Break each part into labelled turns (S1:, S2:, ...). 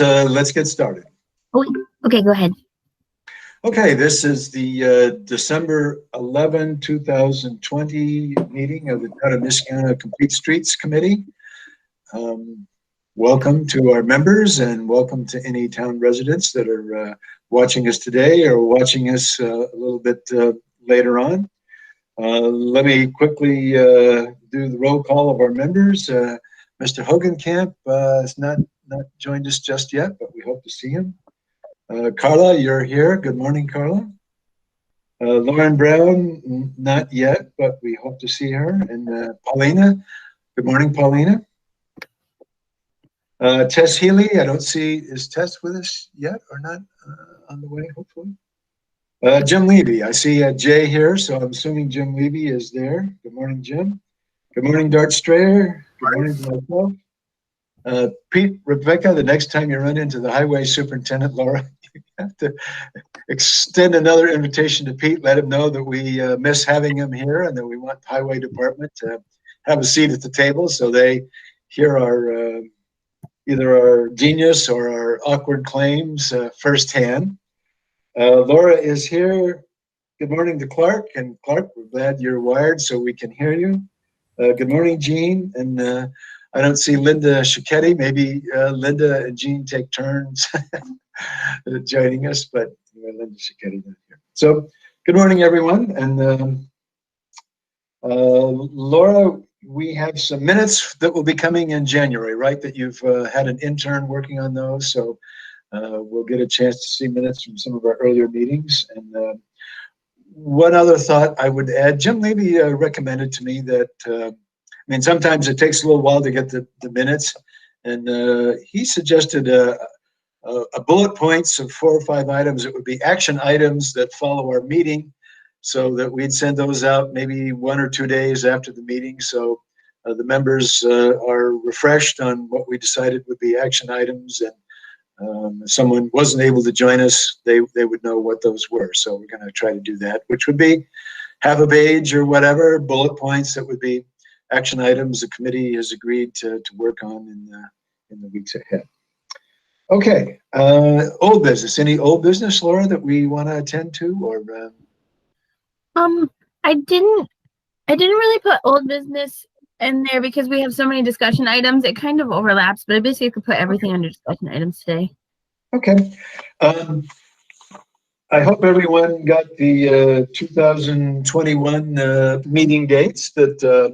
S1: Let's get started.
S2: Oh, okay, go ahead.
S1: Okay, this is the December 11, 2020 meeting of the Town of Niskayuna Complete Streets Committee. Welcome to our members and welcome to any town residents that are watching us today or watching us a little bit later on. Let me quickly do the roll call of our members. Mr. Hogenkamp has not joined us just yet, but we hope to see him. Carla, you're here. Good morning, Carla. Lauren Brown, not yet, but we hope to see her. And Paulina, good morning, Paulina. Tess Healy, I don't see, is Tess with us yet or not? On the way, hopefully. Jim Levy, I see Jay here, so I'm assuming Jim Levy is there. Good morning, Jim. Good morning, Dart Strayer. Good morning to myself. Pete, Rebecca, the next time you run into the highway superintendent, Laura, you have to extend another invitation to Pete. Let him know that we miss having him here and that we want the highway department to have a seat at the table so they hear our either our genius or our awkward claims firsthand. Laura is here. Good morning to Clark. And Clark, we're glad you're wired so we can hear you. Good morning, Jean. And I don't see Linda Schicchetti. Maybe Linda and Jean take turns joining us, but Linda Schicchetti not here. So good morning, everyone. And Laura, we have some minutes that will be coming in January, right? That you've had an intern working on those. So we'll get a chance to see minutes from some of our earlier meetings. And one other thought I would add, Jim Levy recommended to me that, I mean, sometimes it takes a little while to get the minutes. And he suggested a bullet points of 4 or 5 items. It would be action items that follow our meeting, so that we'd send those out maybe 1 or 2 days after the meeting. So the members are refreshed on what we decided would be action items. And if someone wasn't able to join us, they would know what those were. So we're going to try to do that, which would be half a page or whatever, bullet points that would be action items the committee has agreed to work on in the weeks ahead. Okay, old business. Any old business, Laura, that we want to attend to, or?
S2: I didn't really put old business in there because we have so many discussion items. It kind of overlaps, but I basically could put everything under discussion items today.
S1: Okay. I hope everyone got the 2021 meeting dates that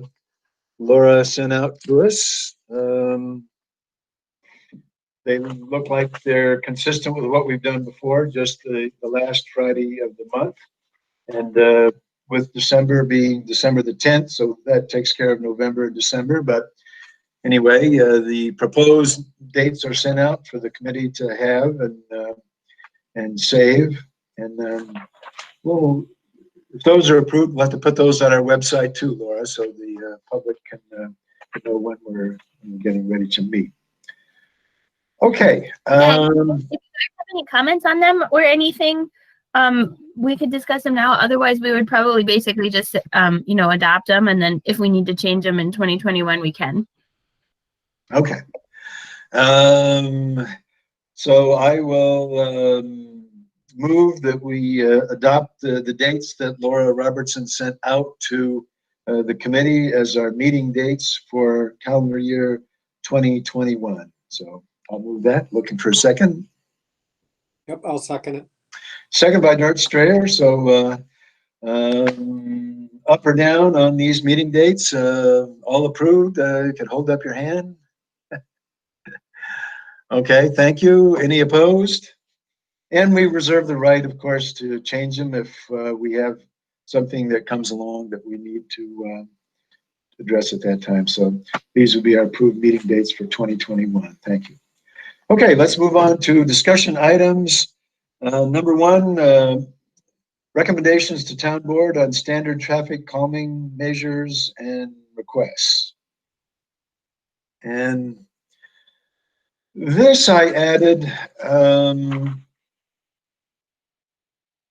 S1: Laura sent out to us. They look like they're consistent with what we've done before, just the last Friday of the month. And with December being December the 10th, so that takes care of November and December. But anyway, the proposed dates are sent out for the committee to have and save. And well, if those are approved, we'll have to put those on our website too, Laura, so the public can know when we're getting ready to meet. Okay.
S2: If you guys have any comments on them or anything, we could discuss them now. Otherwise, we would probably basically just, adopt them. And then if we need to change them in 2021, we can.
S1: Okay. So I will move that we adopt the dates that Laura Robertson sent out to the committee as our meeting dates for calendar year 2021. So I'll move that. Looking for a second.
S3: Yep, I'll second it.
S1: Second by Dart Strayer. So up or down on these meeting dates? All approved? You can hold up your hand. Okay, thank you. Any opposed? And we reserve the right, of course, to change them if we have something that comes along that we need to address at that time. So these would be our approved meeting dates for 2021. Thank you. Okay, let's move on to discussion items. Number 1, recommendations to town board on standard traffic calming measures and requests. And this I added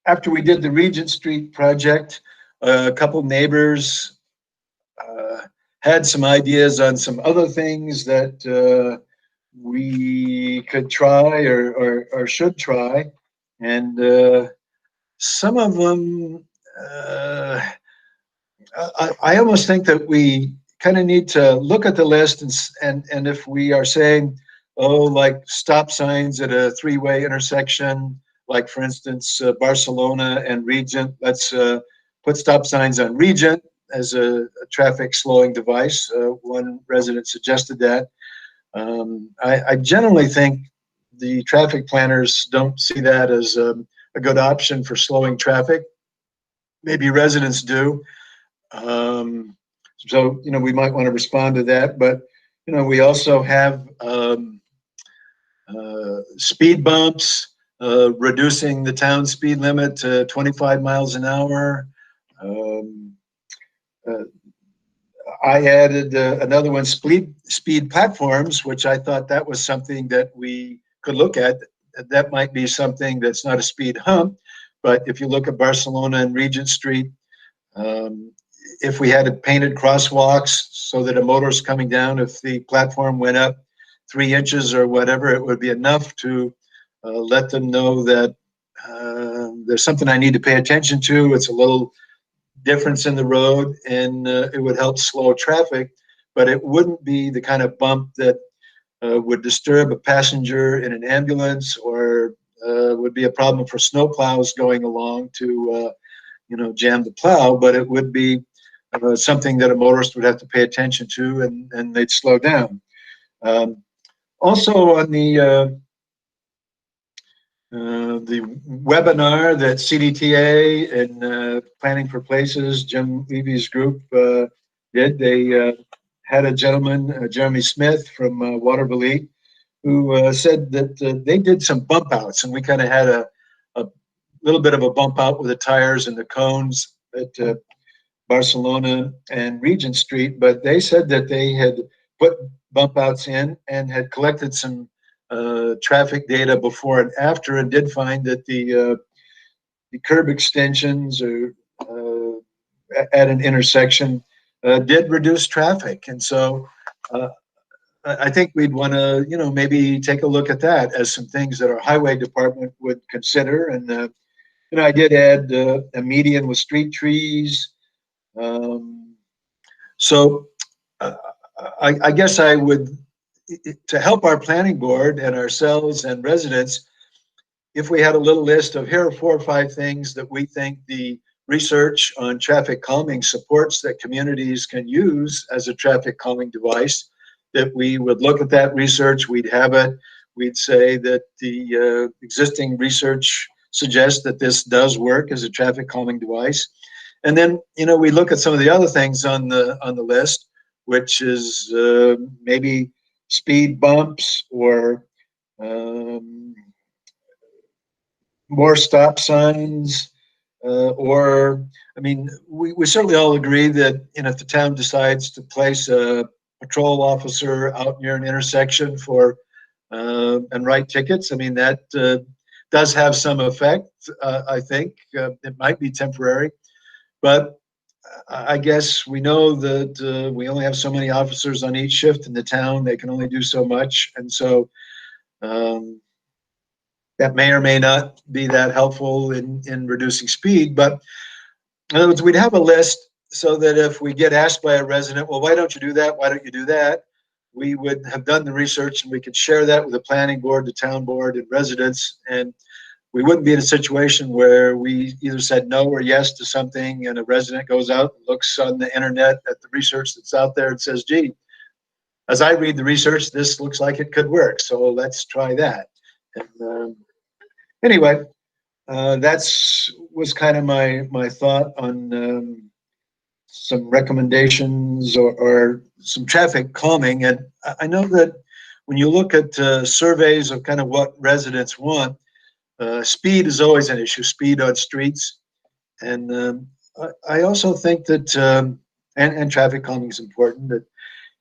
S1: after we did the Regent Street project. A couple neighbors had some ideas on some other things that we could try or should try. And some of them, I almost think that we kind of need to look at the list and if we are saying, oh, like stop signs at a three-way intersection, like for instance, Barcelona and Regent, let's put stop signs on Regent as a traffic slowing device. One resident suggested that. I generally think the traffic planners don't see that as a good option for slowing traffic. Maybe residents do. So, we might want to respond to that, but, we also have speed bumps, reducing the town speed limit to 25 miles an hour. I added another one, speed platforms, which I thought that was something that we could look at. That might be something that's not a speed hump, but if you look at Barcelona and Regent Street, if we had painted crosswalks so that a motorist coming down, if the platform went up 3 inches or whatever, it would be enough to let them know that there's something I need to pay attention to. It's a little difference in the road, and it would help slow traffic, but it wouldn't be the kind of bump that would disturb a passenger in an ambulance or would be a problem for snowplows going along to jam the plow, but it would be something that a motorist would have to pay attention to, and they'd slow down. Also on the webinar that CDTA and Planning for Places, Jim Levy's group did, they had a gentleman, Jeremy Smith from Waterville, who said that they did some bump outs, and we kind of had a little bit of a bump out with the tires and the cones at Barcelona and Regent Street, but they said that they had put bump outs in and had collected some traffic data before and after, and did find that the curb extensions or at an intersection did reduce traffic. And so I think we'd want to, maybe take a look at that as some things that our highway department would consider. And I did add a median with street trees. So I guess I would, to help our planning board and ourselves and residents, if we had a little list of here are 4 or 5 things that we think the research on traffic calming supports that communities can use as a traffic calming device, that we would look at that research, we'd have it, we'd say that the existing research suggests that this does work as a traffic calming device. And then, we look at some of the other things on the list, which is maybe speed bumps or more stop signs, we certainly all agree that, if the town decides to place a patrol officer out near an intersection and write tickets, that does have some effect. I think it might be temporary, but I guess we know that we only have so many officers on each shift in the town. They can only do so much. And so that may or may not be that helpful in reducing speed. But in other words, we'd have a list so that if we get asked by a resident, well, why don't you do that? Why don't you do that? We would have done the research and we could share that with the planning board, the town board, and residents. And we wouldn't be in a situation where we either said no or yes to something and a resident goes out and looks on the internet at the research that's out there and says, gee, as I read the research, this looks like it could work, so let's try that. And anyway, was kind of my thought on some recommendations or some traffic calming. And I know that when you look at surveys of kind of what residents want, speed is always an issue, speed on streets. And I also think that, and traffic calming is important, that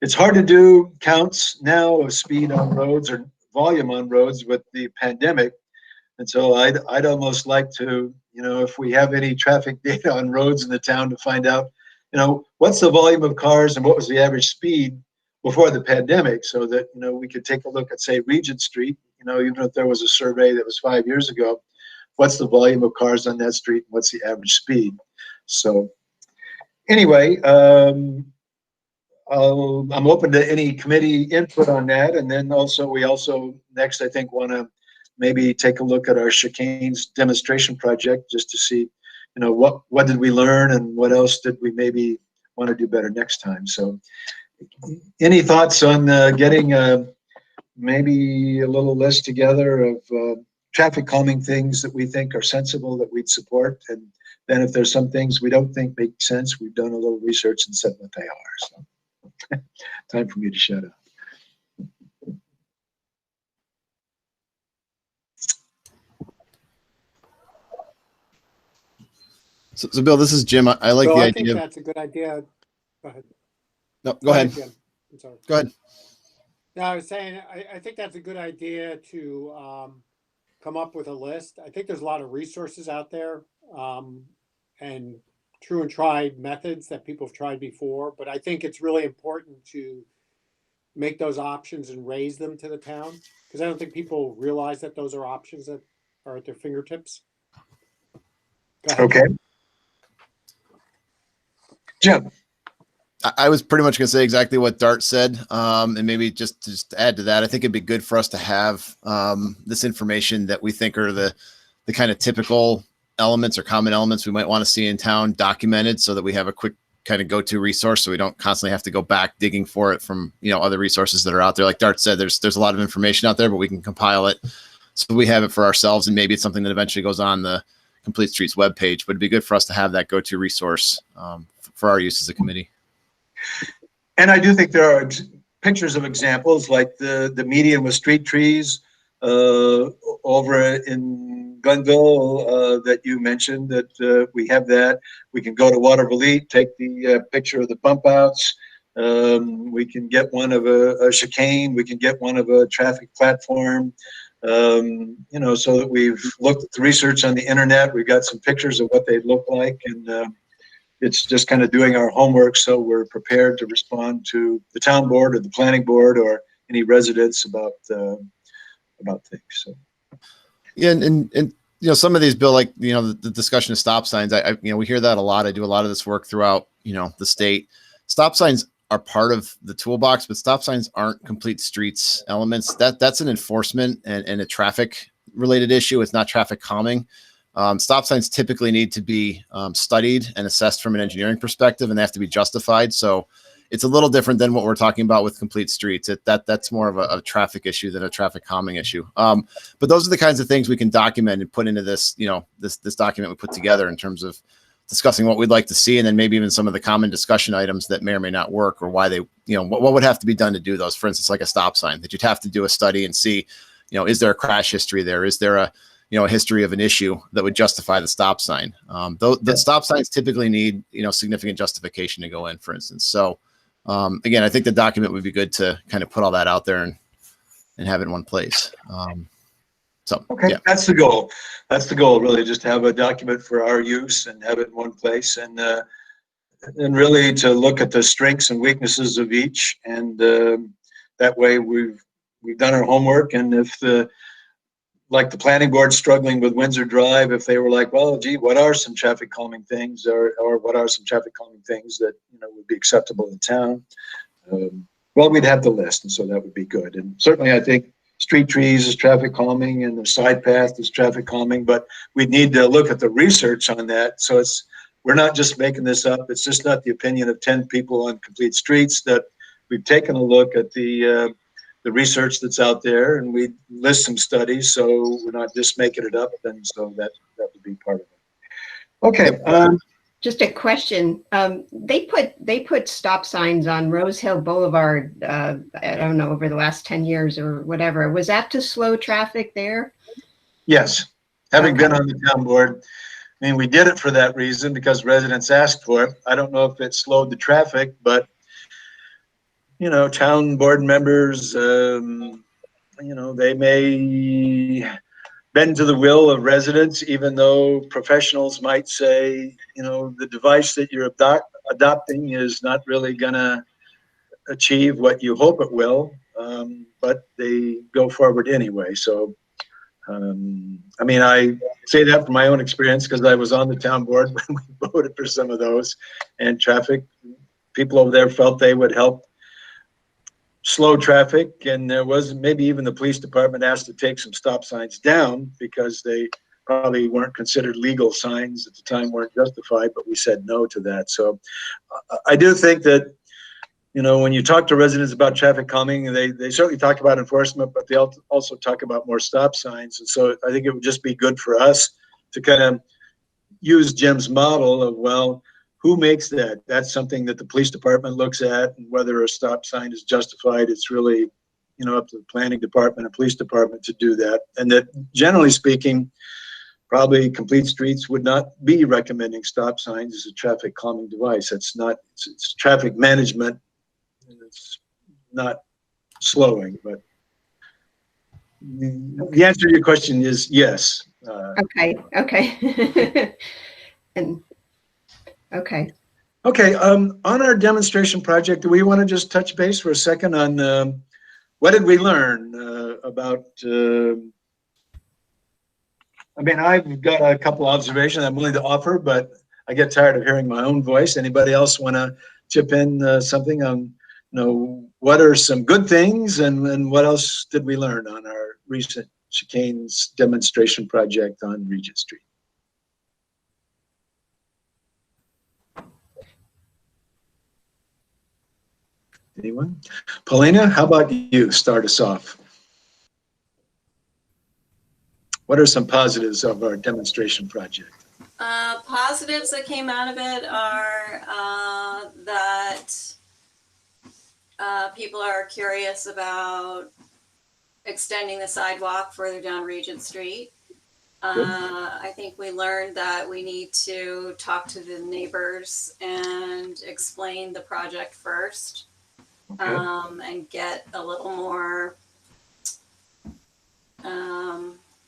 S1: it's hard to do counts now of speed on roads or volume on roads with the pandemic. And so I'd almost like to, if we have any traffic data on roads in the town, to find out, what's the volume of cars and what was the average speed? before the pandemic, so that, you know, we could take a look at, say, Regent Street, you know, even if there was a survey that was 5 years ago, what's the volume of cars on that street? And what's the average speed? So anyway, I'm open to any committee input on that. And then also, we also next, I think, want to maybe take a look at our chicanes demonstration project, just to see, you know, what did we learn and what else did we maybe want to do better next time. So any thoughts on getting maybe a little list together of traffic calming things that we think are sensible that we'd support? And then if there's some things we don't think make sense, we've done a little research and said what they are. So time for me to shut up.
S4: So Bill, this is Jim. I like
S3: Bill,
S4: the
S3: I
S4: idea.
S3: think that's a good idea. Go ahead.
S4: No, go ahead.
S3: Jim. I'm sorry.
S4: Go ahead.
S3: No, I was saying, I think that's a good idea to come up with a list. I think there's a lot of resources out there and true and tried methods that people have tried before. But I think it's really important to make those options and raise them to the town, because I don't think people realize that those are options that are at their fingertips. Go ahead.
S1: Okay. Jim.
S4: I was pretty much going to say exactly what Dart said, and maybe just to add to that, I think it'd be good for us to have this information that we think are the kind of typical elements or common elements we might want to see in town documented, so that we have a quick kind of go-to resource, so we don't constantly have to go back digging for it from, you know, other resources that are out there. Like Dart said, there's a lot of information out there, but we can compile it so we have it for ourselves, and maybe it's something that eventually goes on the Complete Streets webpage. But it'd be good for us to have that go-to resource for our use as a committee.
S1: And I do think there are pictures of examples, like the median with street trees over in Glenville that you mentioned, that we have that. We can go to Waterville, take the picture of the bump outs. We can get one of a chicane. We can get one of a traffic platform. You know, so that we've looked at the research on the internet. We've got some pictures of what they look like, and it's just kind of doing our homework, so we're prepared to respond to the town board or the planning board or any residents about things. So
S4: Yeah, and you know, some of these, Bill, like, you know, the discussion of stop signs, I you know, we hear that a lot. I do a lot of this work throughout, you know, the state. Stop signs are part of the toolbox, but stop signs aren't complete streets elements. That's an enforcement and a traffic related issue. It's not traffic calming. Stop signs typically need to be studied and assessed from an engineering perspective, and they have to be justified. So it's a little different than what we're talking about with complete streets. That's more of a traffic issue than a traffic calming issue. But those are the kinds of things we can document and put into this, you know, this document we put together in terms of discussing what we'd like to see, and then maybe even some of the common discussion items that may or may not work, or why they, you know, what would have to be done to do those. For instance, like a stop sign, that you'd have to do a study and see, you know, is there a crash history there? Is there a, you know, a history of an issue that would justify the stop sign? The stop signs typically need, you know, significant justification to go in, for instance. So again, I think the document would be good to kind of put all that out there and have it in one place. So
S1: okay, yeah. That's the goal. That's the goal, really, just to have a document for our use and have it in one place, and really to look at the strengths and weaknesses of each, and that way we've done our homework. And if like the planning board struggling with Windsor Drive, if they were like, well, gee, what are some traffic calming things, or what are some traffic calming things that, you know, would be acceptable in town? Well, we'd have the list, and so that would be good. And certainly, I think street trees is traffic calming, and the side path is traffic calming, but we'd need to look at the research on that. So we're not just making this up. It's just not the opinion of 10 people on Complete Streets. That we've taken a look at the research that's out there, and we list some studies, so we're not just making it up. And so that would be part of it. Okay.
S5: Just a question. They put stop signs on Rosendale Boulevard, I don't know, over the last 10 years or whatever. Was that to slow traffic there?
S1: Yes. Having been on the town board, I mean, we did it for that reason, because residents asked for it. I don't know if it slowed the traffic, but, you know, town board members, you know, they may bend to the will of residents, even though professionals might say, you know, the device that you're adopting is not really gonna achieve what you hope it will, but they go forward anyway. So, I mean, I say that from my own experience because I was on the town board when we voted for some of those, and traffic people over there felt they would help slow traffic, and there was maybe even the police department asked to take some stop signs down because they probably weren't considered legal signs at the time, weren't justified, but we said no to that. So I do think that, you know, when you talk to residents about traffic calming, they certainly talk about enforcement, but they also talk about more stop signs. And so I think it would just be good for us to kind of use Jim's model of, well, who makes that? That's something that the police department looks at, and whether a stop sign is justified, it's really, you know, up to the planning department and police department to do that. And that, generally speaking, probably Complete Streets would not be recommending stop signs as a traffic calming device. It's not, it's traffic management. It's not slowing, but the answer to your question is yes.
S5: Okay. And okay.
S1: Okay, on our demonstration project, do we want to just touch base for a second on what did we learn about, I mean, I've got a couple observations I'm willing to offer, but I get tired of hearing my own voice. Anybody else want to chip in something on, you know, what are some good things and what else did we learn on our recent chicanes demonstration project on Regent Street? Anyone? Paulina, how about you start us off? What are some positives of our demonstration project?
S6: Positives that came out of it are that people are curious about extending the sidewalk further down Regent Street. I think we learned that we need to talk to the neighbors and explain the project first.
S1: Okay.
S6: And get a little more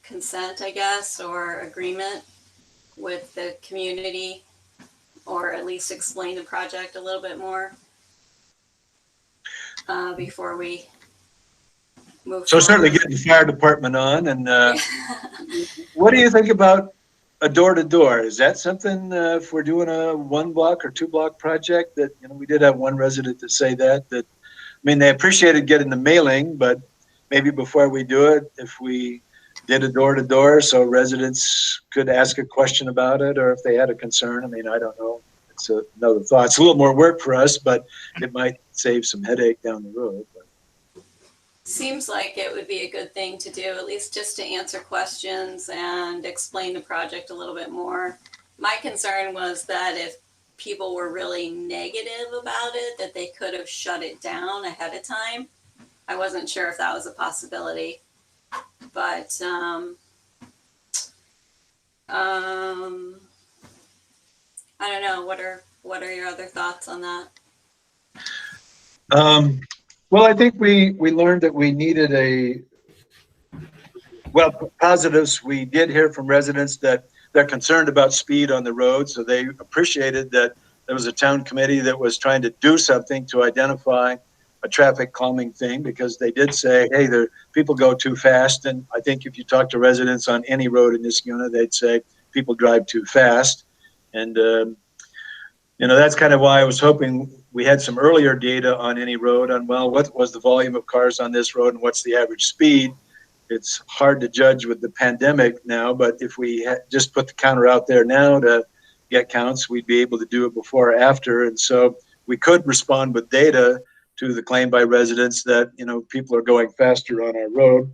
S6: consent, I guess, or agreement with the community, or at least explain the project a little bit more before we move
S1: So
S6: forward.
S1: certainly getting the fire department on. And what do you think about a door-to-door? Is that something, if we're doing a 1 block or 2 block project, that, you know, we did have one resident to say that, I mean, they appreciated getting the mailing, but maybe before we do it, if we did a door-to-door so residents could ask a question about it, or if they had a concern. I mean, I don't know. It's another thought. It's a little more work for us, but it might save some headache down the road.
S6: Seems like it would be a good thing to do, at least just to answer questions and explain the project a little bit more. My concern was that if people were really negative about it, that they could have shut it down ahead of time. I wasn't sure if that was a possibility, but I don't know. What are your other thoughts on that?
S1: Well, I think we learned that we needed positives. We did hear from residents that they're concerned about speed on the road, so they appreciated that there was a town committee that was trying to do something to identify a traffic calming thing, because they did say, hey, people go too fast. And I think if you talk to residents on any road in this unit, they'd say people drive too fast. And, you know, that's kind of why I was hoping we had some earlier data on any road on, well, what was the volume of cars on this road and what's the average speed? It's hard to judge with the pandemic now, but if we just put the counter out there now to get counts, we'd be able to do it before or after. And so we could respond with data to the claim by residents that, you know, people are going faster on our road.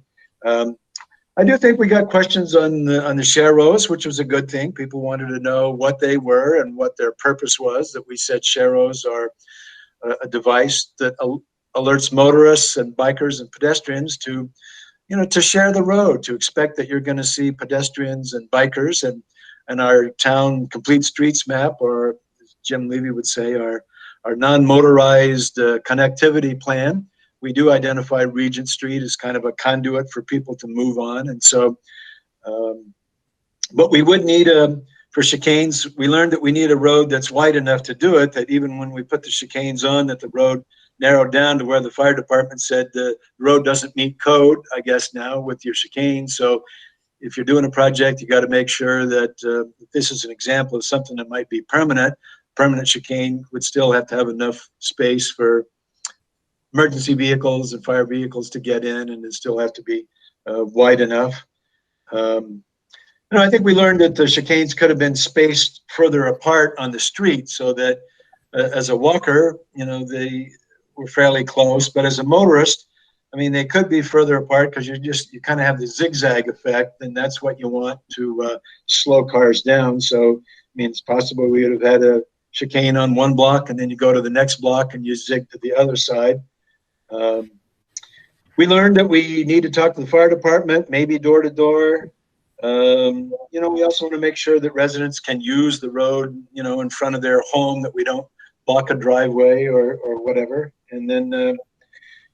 S1: I do think we got questions on the sharrows, which was a good thing. People wanted to know what they were and what their purpose was. That we said sharrows are a device that alerts motorists and bikers and pedestrians to, you know, to share the road, to expect that you're going to see pedestrians and bikers, and our town complete streets map, or as Jim Levy would say, our non-motorized connectivity plan. We do identify Regent Street as kind of a conduit for people to move on. And so, but we would need for chicanes, we learned that we need a road that's wide enough to do it, that even when we put the chicanes on, that the road narrowed down to where the fire department said the road doesn't meet code, I guess now with your chicane. So if you're doing a project, you got to make sure that this is an example of something that might be permanent. Permanent chicane would still have to have enough space for emergency vehicles and fire vehicles to get in, and it still have to be wide enough. I think we learned that the chicanes could have been spaced further apart on the street so that as a walker, they were fairly close, but as a motorist, I mean, they could be further apart because you kind of have the zigzag effect, and that's what you want to slow cars down. So, I mean, it's possible we would have had a chicane on one block, and then you go to the next block and you zig to the other side. We learned that we need to talk to the fire department, maybe door to door. We also want to make sure that residents can use the road, in front of their home, that we don't block a driveway or whatever. And then,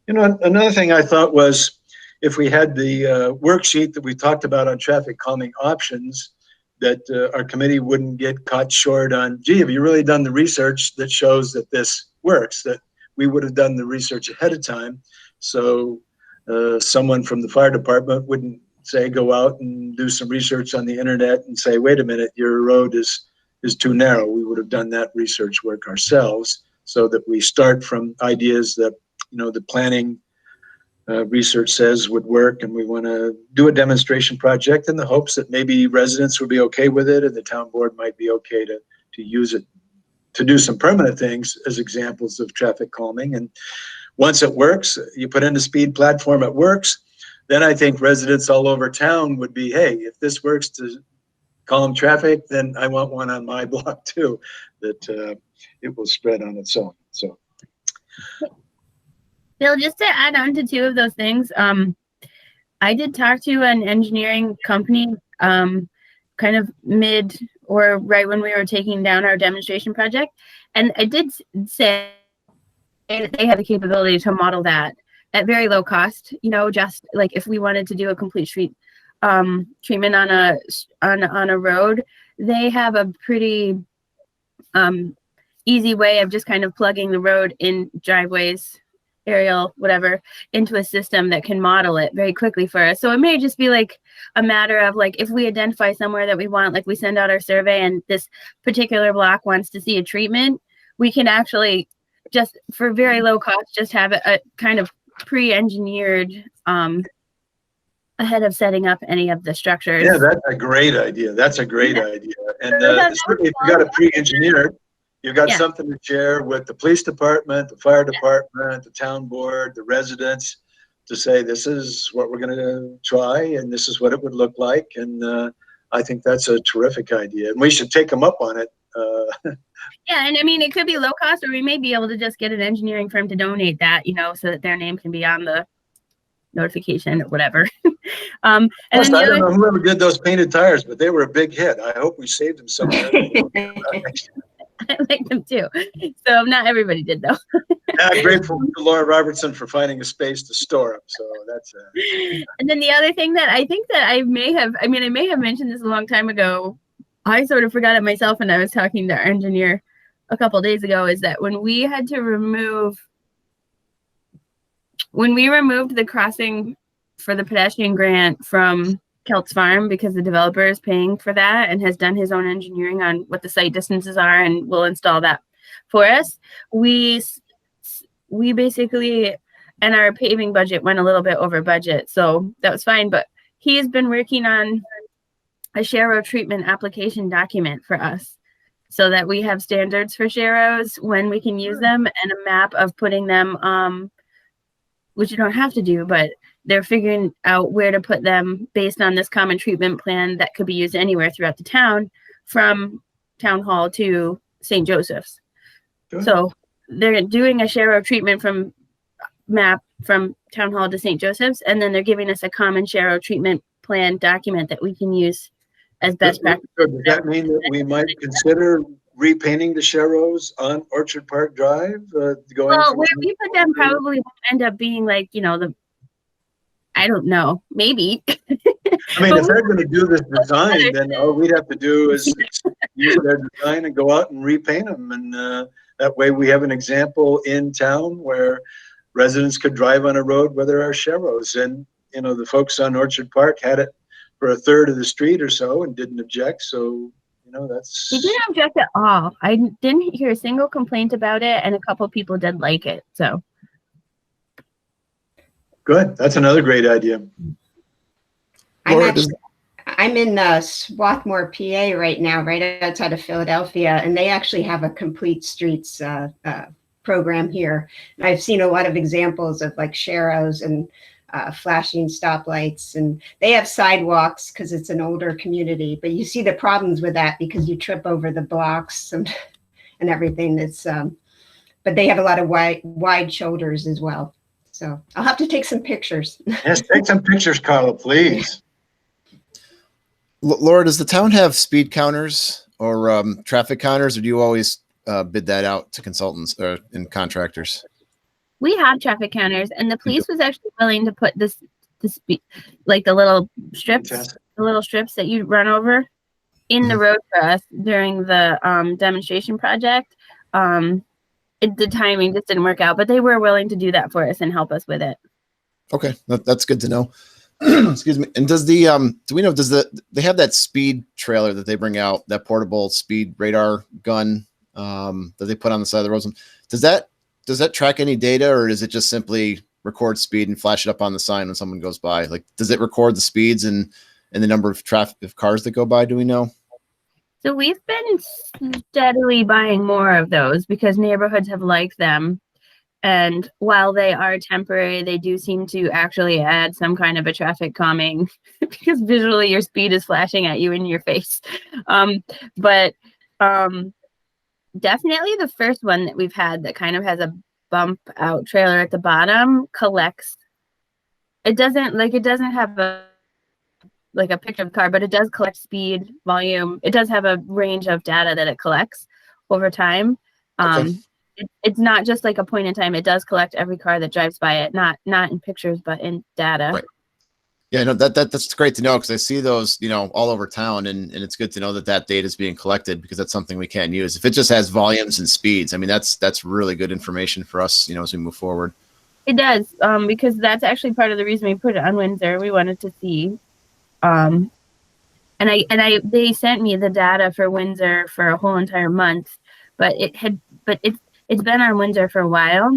S1: another thing I thought was if we had the worksheet that we talked about on traffic calming options, that our committee wouldn't get caught short on, gee, have you really done the research that shows that this works? That we would have done the research ahead of time. So someone from the fire department wouldn't say, go out and do some research on the internet and say, wait a minute, your road is too narrow. We would have done that research work ourselves, so that we start from ideas that, the planning research says would work, and we want to do a demonstration project in the hopes that maybe residents would be okay with it, and the town board might be okay to use it to do some permanent things as examples of traffic calming. And once it works, you put in the speed platform, it works, then I think residents all over town would be, hey, if this works to calm traffic, then I want one on my block too, that it will spread on its own. So,
S2: Bill, just to add on to two of those things, I did talk to an engineering company kind of mid or right when we were taking down our demonstration project, and I did say that they had the capability to model that at very low cost, just like if we wanted to do a complete street treatment on a road, they have a pretty easy way of just kind of plugging the road in driveways, aerial, whatever, into a system that can model it very quickly for us. So it may just be like a matter of like, if we identify somewhere that we want, like we send out our survey and this particular block wants to see a treatment, we can actually just for very low cost, just have a kind of pre-engineered ahead of setting up any of the structures.
S1: Yeah, that's a great idea. That's a great idea. And certainly if you got it pre-engineered, you've got something to share with the police department, the fire department, the town board, the residents, to say this is what we're going to try and this is what it would look like. And I think that's a terrific idea, and we should take them up on it.
S2: Yeah, and I mean, it could be low cost, or we may be able to just get an engineering firm to donate that, so that their name can be on the notification or whatever. And
S1: Plus,
S2: then
S1: I don't know whoever did those painted tires, but they were a big hit. I hope we saved them somewhere.
S2: I like them too. So not everybody did though.
S1: I'm grateful to Laura Robertson for finding a space to store them. So that's.
S2: And then the other thing that I think that I may have mentioned this a long time ago. I sort of forgot it myself when I was talking to our engineer a couple of days ago, is that when we removed the crossing for the pedestrian grant from Kelt's Farm, because the developer is paying for that and has done his own engineering on what the site distances are and will install that for us, we basically, and our paving budget went a little bit over budget, so that was fine. But he's been working on a Share treatment application document for us, so that we have standards for Sharos when we can use them, and a map of putting them, which you don't have to do, but they're figuring out where to put them based on this common treatment plan that could be used anywhere throughout the town, from Town Hall to St. Joseph's.
S1: Good.
S2: So they're doing a Share treatment from map from Town Hall to St. Joseph's, and then they're giving us a common Share treatment plan document that we can use as best practice.
S1: Does that mean that we might consider repainting the Sharos on Orchard Park Drive?
S2: Well, where we put them probably will end up being like, I don't know, maybe.
S1: I mean, if they're going to do this design, then all we'd have to do is use their design and go out and repaint them. And That way we have an example in town where residents could drive on a road where there are sharrows. And, you know, the folks on Orchard Park had it for a third of the street or so and didn't object. So, you know, that's...
S2: They didn't object at all. I didn't hear a single complaint about it, and a couple people did like it. So
S1: good. That's another great idea.
S5: I'm in Swarthmore, PA right now, right outside of Philadelphia, and they actually have a complete streets program here. And I've seen a lot of examples of like sharrows and flashing stoplights, and they have sidewalks because it's an older community, but you see the problems with that because you trip over the blocks and everything. That's but they have a lot of wide shoulders as well. So I'll have to take some pictures.
S1: Yes, take some pictures, Carla, please.
S4: Laura, does the town have speed counters or traffic counters, or do you always bid that out to consultants and contractors?
S2: we have traffic counters, and the police was actually willing to put the speed, like the little strips, that you run over in the road for us during the demonstration project. The timing just didn't work out, but they were willing to do that for us and help us with it.
S4: Okay, that's good to know. Excuse me. And does the do we know, they have that speed trailer that they bring out, that portable speed radar gun that they put on the side of the roads? Does that track any data, or does it just simply record speed and flash it up on the sign when someone goes by? Like, does it record the speeds and the number of cars that go by? Do we know?
S2: So we've been steadily buying more of those because neighborhoods have liked them. And while they are temporary, they do seem to actually add some kind of a traffic calming because visually your speed is flashing at you in your face. But definitely the first one that we've had that kind of has a bump out trailer at the bottom collects. It doesn't have a picture of the car, but it does collect speed, volume. It does have a range of data that it collects over time.
S4: Okay.
S2: It's not just like a point in time. It does collect every car that drives by it, not in pictures, but in data.
S4: Right. Yeah, no, that's great to know, because I see those, all over town, and it's good to know that data is being collected, because that's something we can use. If it just has volumes and speeds, I mean, that's really good information for us, as we move forward.
S2: It does, because that's actually part of the reason we put it on Windsor. We wanted to see, and they sent me the data for Windsor for a whole entire month, but it's been on Windsor for a while.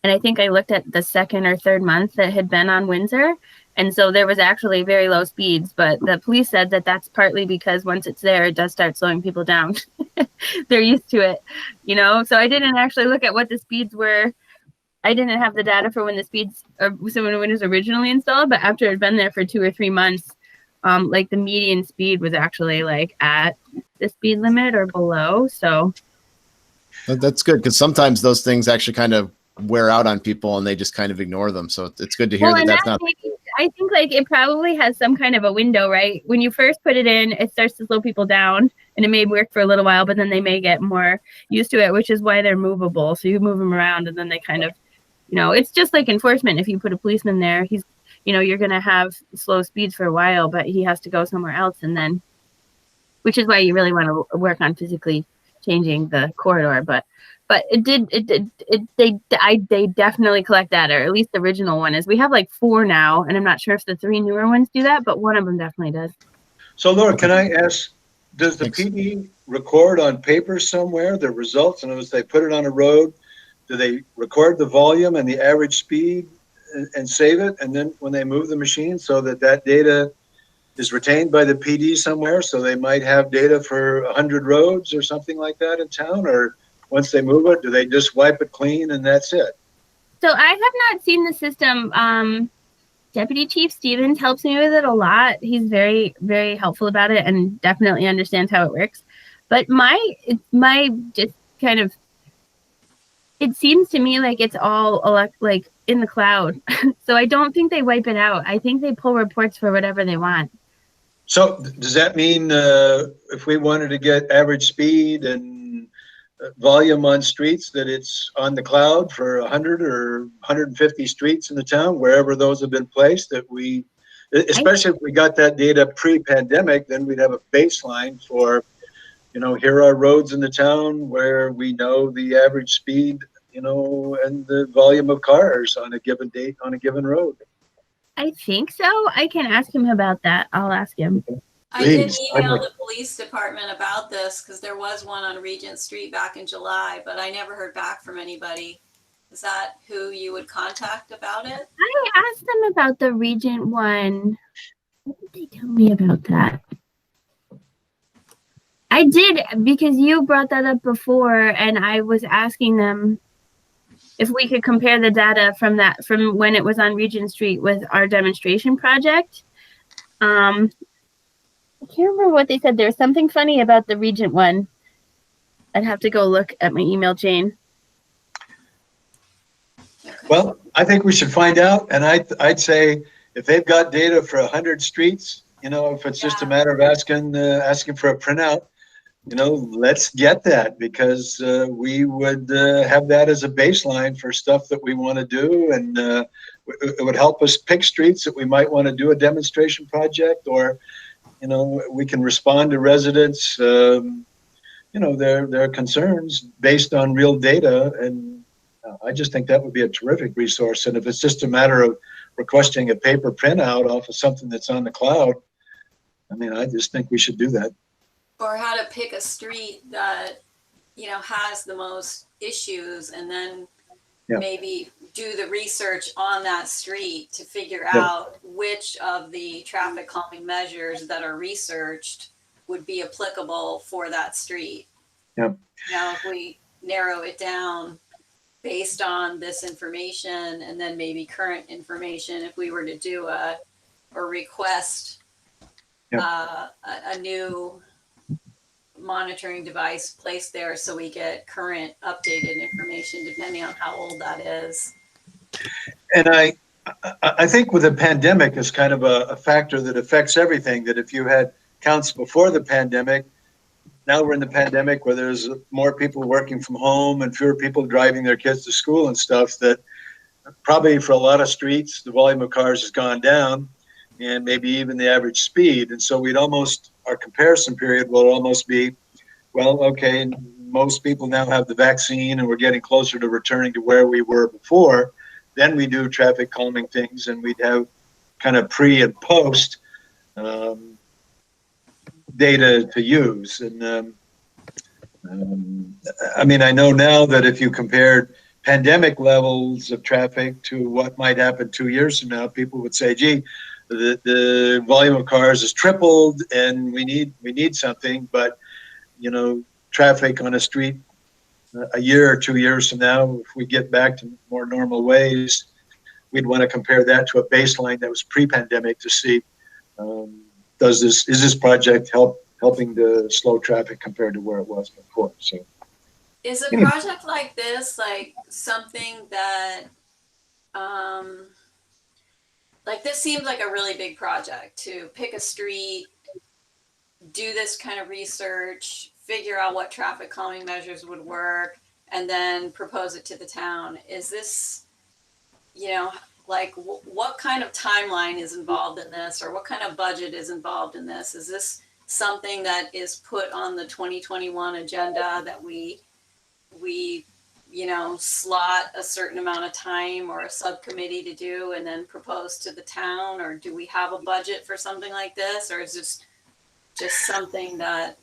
S2: And I think I looked at the second or third month that had been on Windsor. And so there was actually very low speeds, but the police said that that's partly because once it's there, it does start slowing people down. They're used to it, So I didn't actually look at what the speeds were. I didn't have the data for when the speeds, so when it was originally installed, but after it had been there for 2 or 3 months, like the median speed was actually like at the speed limit or below. So
S4: That's good, because sometimes those things actually kind of wear out on people and they just kind of ignore them. So it's good to hear that's not.
S2: I think like it probably has some kind of a window, right? When you first put it in, it starts to slow people down, and it may work for a little while, but then they may get more used to it, which is why they're movable. So you move them around, and then they kind of, it's just like enforcement. If you put a policeman there, he's, you're going to have slow speeds for a while, but he has to go somewhere else. And then, which is why you really want to work on physically changing the corridor. But they definitely collect data, or at least the original one is. We have like 4 now, and I'm not sure if the 3 newer ones do that, but one of them definitely does.
S1: So Laura, can I ask, does the PD record on paper somewhere the results? And as they put it on a road, do they record the volume and the average speed and save it? And then when they move the machine, so that data is retained by the PD somewhere, so they might have data for 100 roads or something like that in town? Or once they move it, do they just wipe it clean and that's it?
S2: So I have not seen the system. Deputy Chief Stevens helps me with it a lot. He's very, very helpful about it and definitely understands how it works. But my just kind of, it seems to me like it's all like in the cloud. So I don't think they wipe it out. I think they pull reports for whatever they want. So
S1: does that mean if we wanted to get average speed and volume on streets, that it's on the cloud for 100 or 150 streets in the town, wherever those have been placed, that we, especially if we got that data pre-pandemic, then we'd have a baseline for here are roads in the town where we know the average speed, and the volume of cars on a given date on a given road.
S2: I think so. I can ask him about that. I'll ask him.
S6: I did
S1: Please,
S6: email
S1: I'd like-
S6: the police department about this because there was one on Regent Street back in July, but I never heard back from anybody. Is that who you would contact about it?
S2: I asked them about the Regent one. What did they tell me about that? I did, because you brought that up before, and I was asking them if we could compare the data from when it was on Regent Street with our demonstration project. I can't remember what they said. There was something funny about the Regent one. I'd have to go look at my email chain.
S6: Okay.
S1: Well, I think we should find out, and I'd say if they've got data for 100 streets, if it's just a matter of asking for a printout, let's get that, because we would have that as a baseline for stuff that we want to do, and it would help us pick streets that we might want to do a demonstration project, or we can respond to residents, their concerns based on real data, and I just think that would be a terrific resource. And if it's just a matter of requesting a paper printout off of something that's on the cloud, I just think we should do that.
S6: Or how to pick a street that, has the most issues, and then maybe do the research on that street to figure out which of the traffic calming measures that are researched would be applicable for that street.
S1: Yeah.
S6: If we narrow it down based on this information, and then maybe current information, if we were to do a request a new monitoring device placed there, so we get current updated information depending on how old that is.
S1: And I think with the pandemic is kind of a factor that affects everything, that if you had counts before the pandemic, now we're in the pandemic where there's more people working from home and fewer people driving their kids to school and stuff, that probably for a lot of streets, the volume of cars has gone down, and maybe even the average speed. And so our comparison period will almost be, well, okay, most people now have the vaccine and we're getting closer to returning to where we were before. Then we do traffic calming things, and we'd have kind of pre and post data to use. And I know now that if you compared pandemic levels of traffic to what might happen 2 years from now, people would say, gee, the volume of cars has tripled and we need something. But traffic on a street a year or 2 years from now, if we get back to more normal ways, we'd want to compare that to a baseline that was pre-pandemic to see, is this project helping to slow traffic compared to where it was before? So,
S6: is a project like this like something that this seems like a really big project, to pick a street, do this kind of research, figure out what traffic calming measures would work, and then propose it to the town. Is this, what kind of timeline is involved in this, or what kind of budget is involved in this? Is this something that is put on the 2021 agenda that we slot a certain amount of time or a subcommittee to do and then propose to the town? Or do we have a budget for something like this? Or is this just something that...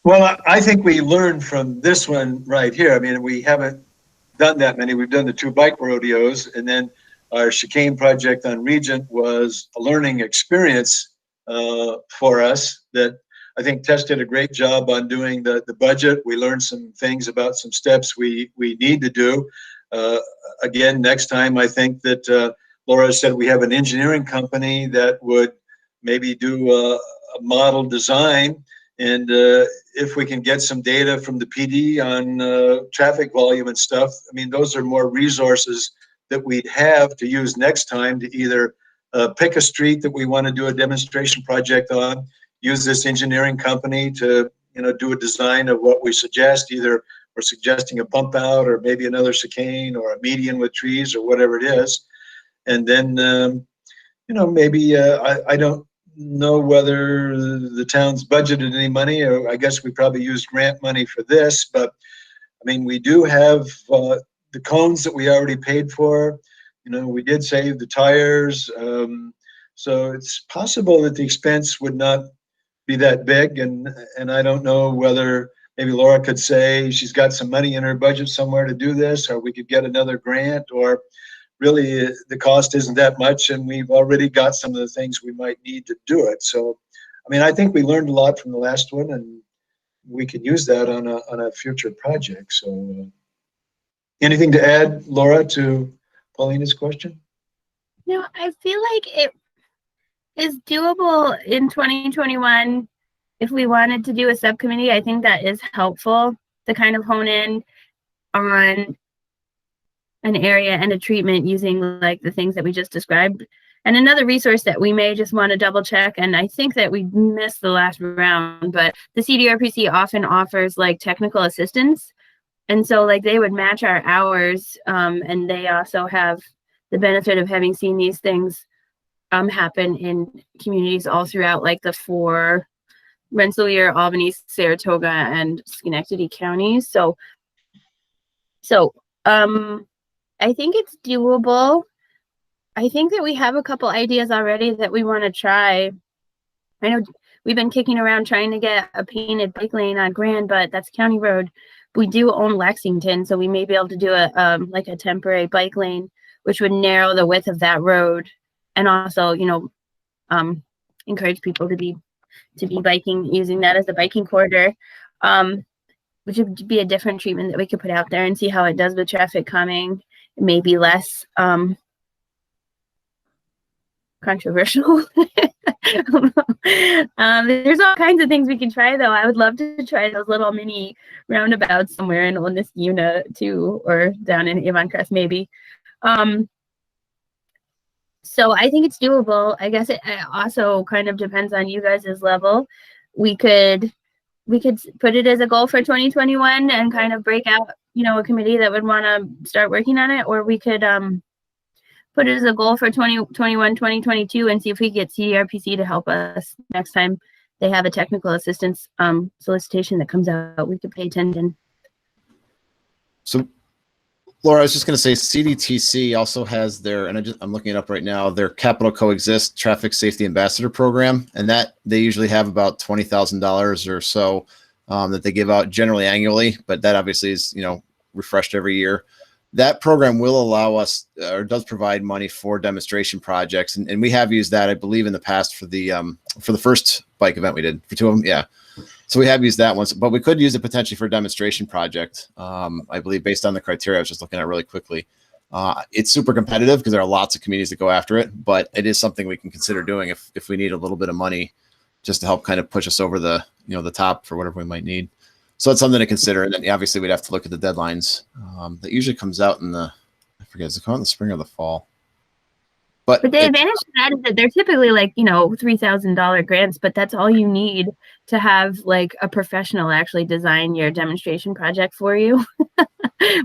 S1: Well, I think we learned from this one right here. We haven't done that many. We've done the 2 bike rodeos, and then our chicane project on Regent was a learning experience for us that I think Tess did a great job on doing the budget. We learned some things about some steps we need to do. Again, next time, I think that Laura said we have an engineering company that would maybe do a model design. And if we can get some data from the PD on traffic volume and stuff, those are more resources that we'd have to use next time to either pick a street that we want to do a demonstration project on, use this engineering company to do a design of what we suggest. Either we're suggesting a bump out, or maybe another chicane, or a median with trees, or whatever it is. And then maybe I don't know whether the town's budgeted any money, or I guess we probably used grant money for this, but I mean, we do have the cones that we already paid for. You know, we did save the tires. So it's possible that the expense would not be that big. And I don't know whether maybe Laura could say she's got some money in her budget somewhere to do this, or we could get another grant, or really the cost isn't that much and we've already got some of the things we might need to do it. So, I mean, I think we learned a lot from the last one, and we could use that on a future project. So anything to add, Laura, to Paulina's question?
S2: No, I feel like it is doable in 2021. If we wanted to do a subcommittee, I think that is helpful to kind of hone in on an area and a treatment using like the things that we just described. And another resource that we may just want to double check, and I think that we missed the last round, but the CDRPC often offers like technical assistance. And so like they would match our hours, and they also have the benefit of having seen these things happen in communities all throughout like the 4 Rensselaer, Albany, Saratoga, and Schenectady counties. So I think it's doable. I think that we have a couple ideas already that we want to try. I know we've been kicking around trying to get a painted bike lane on Grand, but that's county road. We do own Lexington, so we may be able to do a like a temporary bike lane, which would narrow the width of that road, and also, you know, encourage people to be biking, using that as a biking corridor, which would be a different treatment that we could put out there and see how it does with traffic coming. It may be less controversial. There's all kinds of things we can try, though. I would love to try those little mini roundabouts somewhere in Oniscuna too, or down in Avon Crest maybe. So I think it's doable. I guess it also kind of depends on you guys' level. We could put it as a goal for 2021 and kind of break out, you know, a committee that would want to start working on it, or we could put it as a goal for 2021, 2022 and see if we get CDRPC to help us next time they have a technical assistance solicitation that comes out. We could pay attention.
S4: So, Laura, I was just going to say CDTC also has their, and I'm looking it up right now, their Capital Coexist Traffic Safety Ambassador Program, and that they usually have about $20,000 or so that they give out generally annually, but that obviously is, you know, refreshed every year. That program will allow us, or does provide money for demonstration projects, and we have used that, I believe, in the past for the first bike event we did, for 2 of them, yeah. So we have used that once, but we could use it potentially for a demonstration project. I believe based on the criteria I was just looking at really quickly. It's super competitive because there are lots of communities that go after it, but it is something we can consider doing if we need a little bit of money just to help kind of push us over the, you know, the top for whatever we might need. So that's something to consider. And then obviously we'd have to look at the deadlines. That usually comes out in the, I forget, does it come out in the spring or the fall? But
S2: the advantage to that is that they're typically like, you know, $3,000 grants, but that's all you need to have like a professional actually design your demonstration project for you,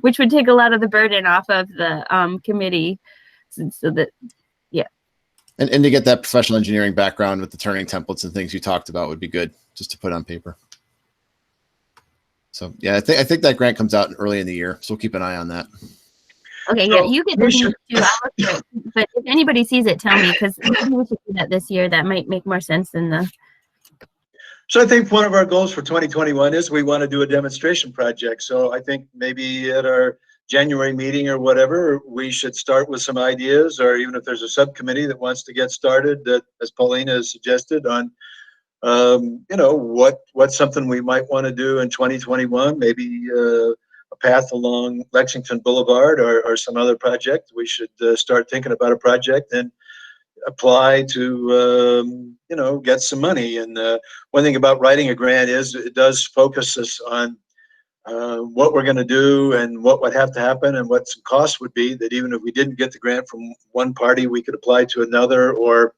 S2: which would take a lot of the burden off of the committee. So that, yeah. And
S4: to get that professional engineering background with the turning templates and things you talked about would be good just to put on paper. So yeah, I think that grant comes out early in the year, so we'll keep an eye on that.
S2: Okay, yeah, you get this too. But if anybody sees it, tell me, because maybe we should do that this year. That might make more sense than the.
S1: So I think one of our goals for 2021 is we want to do a demonstration project. So I think maybe at our January meeting or whatever, we should start with some ideas, or even if there's a subcommittee that wants to get started, that, as Paulina has suggested, on you know, what's something we might want to do in 2021, maybe a path along Lexington Boulevard or some other project. We should start thinking about a project and apply to, you know, get some money. And one thing about writing a grant is it does focus us on what we're going to do and what would have to happen and what some costs would be, that even if we didn't get the grant from one party, we could apply to another, or,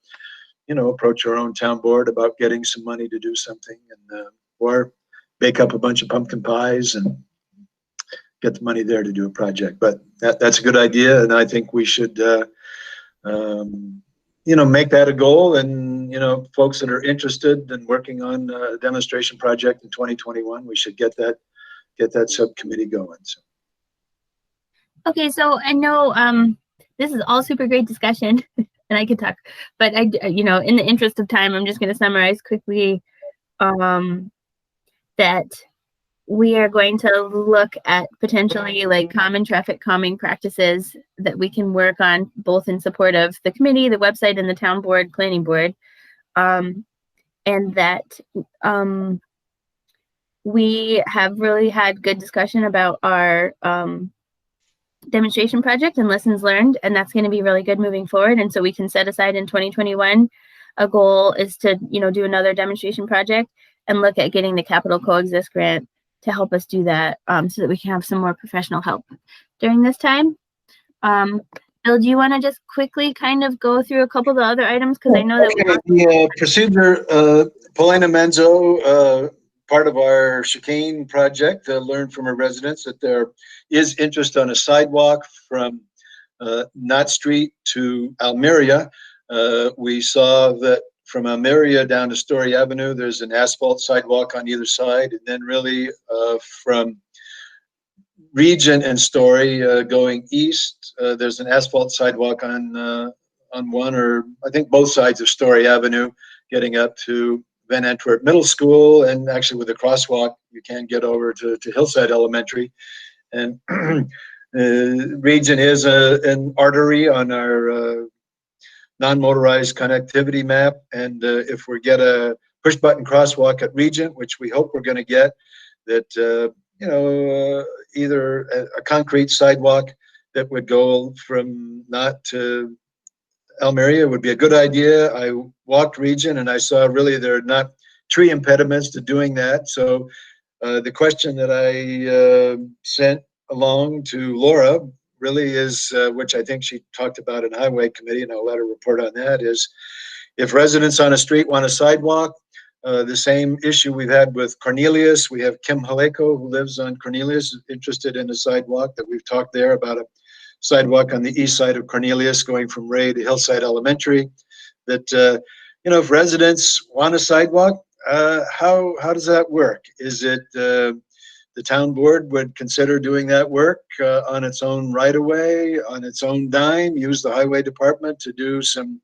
S1: you know, approach our own town board about getting some money to do something, and or bake up a bunch of pumpkin pies and get the money there to do a project. But that's a good idea, and I think we should make that a goal, and, folks that are interested in working on a demonstration project in 2021, we should get that subcommittee going. So.
S2: Okay, so I know this is all super great discussion, and I could talk, but in the interest of time, I'm just going to summarize quickly that we are going to look at potentially like common traffic calming practices that we can work on, both in support of the committee, the website, and the town board, planning board, and that we have really had good discussion about our demonstration project and lessons learned, and that's going to be really good moving forward. And so we can set aside in 2021 a goal is to do another demonstration project and look at getting the capital coexist grant to help us do that, so that we can have some more professional help during this time. Bill, do you want to just quickly kind of go through a couple of the other items, because I know that
S1: the procedure, Paulina Menzo, part of our chicane project, learned from her residents that there is interest on a sidewalk from Knott Street to Almeria. We saw that from Almeria down to Story Avenue, there's an asphalt sidewalk on either side, and then really from Regent and Story going east, there's an asphalt sidewalk on one, or I think both sides of Story Avenue, getting up to Van Antwerp Middle School, and actually with a crosswalk, you can get over to Hillside Elementary. And Regent is an artery on our non-motorized connectivity map, and if we get a push-button crosswalk at Regent, which we hope we're going to get, that either a concrete sidewalk that would go from Knott to Almeria would be a good idea. I walked Regent and I saw really there are not tree impediments to doing that. So the question that I sent along to Laura really is, which I think she talked about in Highway Committee, and I'll let her report on that, is if residents on a street want a sidewalk, the same issue we've had with Cornelius. We have Kim Haleko, who lives on Cornelius, interested in a sidewalk, that we've talked there about a sidewalk on the east side of Cornelius going from Ray to Hillside Elementary. That, if residents want a sidewalk, how does that work? Is it the town board would consider doing that work on its own right of way, on its own dime, use the highway department to do some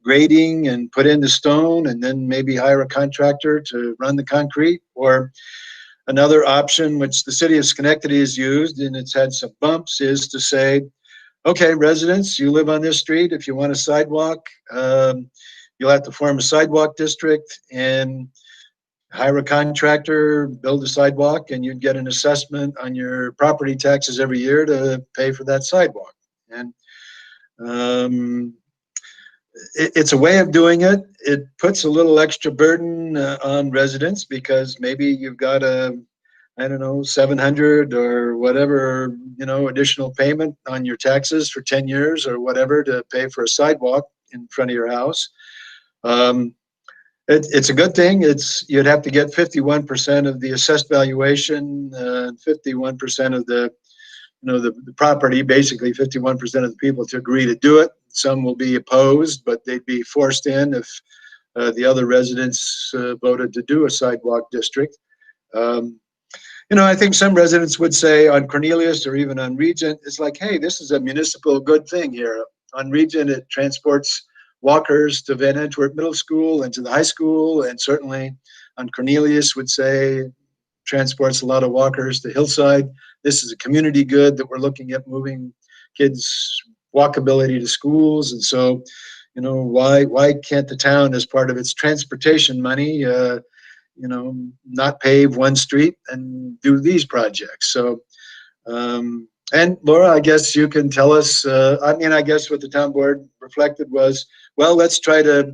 S1: grading and put in the stone, and then maybe hire a contractor to run the concrete? Or another option, which the city of Schenectady has used, and it's had some bumps, is to say, okay, residents, you live on this street. If you want a sidewalk, you'll have to form a sidewalk district and hire a contractor, build a sidewalk, and you'd get an assessment on your property taxes every year to pay for that sidewalk. And it's a way of doing it. It puts a little extra burden on residents, because maybe you've got a, I don't know, 700 or whatever, additional payment on your taxes for 10 years or whatever to pay for a sidewalk in front of your house. It's a good thing. You'd have to get 51% of the assessed valuation, 51% of the property, basically 51% of the people to agree to do it. Some will be opposed, but they'd be forced in if the other residents voted to do a sidewalk district. I think some residents would say on Cornelius or even on Regent, it's like, hey, this is a municipal good thing here. On Regent, it transports walkers to Van Antwerp Middle School and to the high school, and certainly on Cornelius would say transports a lot of walkers to Hillside. This is a community good that we're looking at, moving kids' walkability to schools. And so, why can't the town, as part of its transportation money, not pave one street and do these projects? So, and Laura, I guess you can tell us, I guess what the town board reflected was, well, let's try to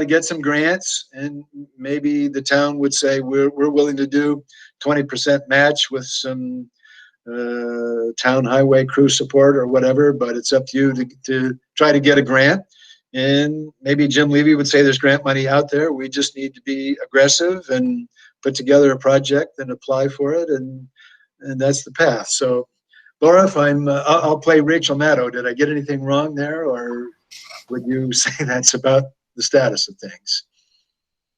S1: get some grants, and maybe the town would say, we're willing to do 20% match with some town highway crew support or whatever, but it's up to you to try to get a grant. And maybe Jim Levy would say there's grant money out there. We just need to be aggressive and put together a project and apply for it, and that's the path. So, Laura, if I'll play Rachel Maddow. Did I get anything wrong there, or? would you say that's about the status of things?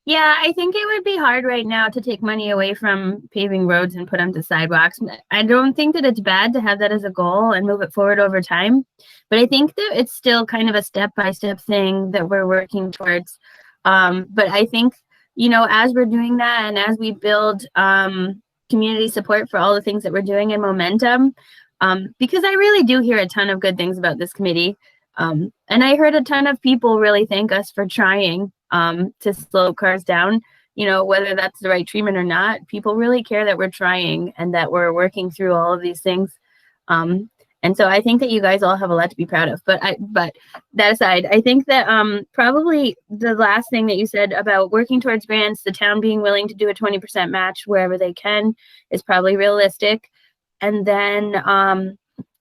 S2: Yeah, I think it would be hard right now to take money away from paving roads and put them to sidewalks. I don't think that it's bad to have that as a goal and move it forward over time, but I think that it's still kind of a step-by-step thing that we're working towards. But I think, as we're doing that and as we build community support for all the things that we're doing and momentum, because I really do hear a ton of good things about this committee. And I heard a ton of people really thank us for trying to slow cars down, whether that's the right treatment or not. People really care that we're trying and that we're working through all of these things. And so I think that you guys all have a lot to be proud of. But that aside, I think that probably the last thing that you said about working towards grants, the town being willing to do a 20% match wherever they can is probably realistic. And then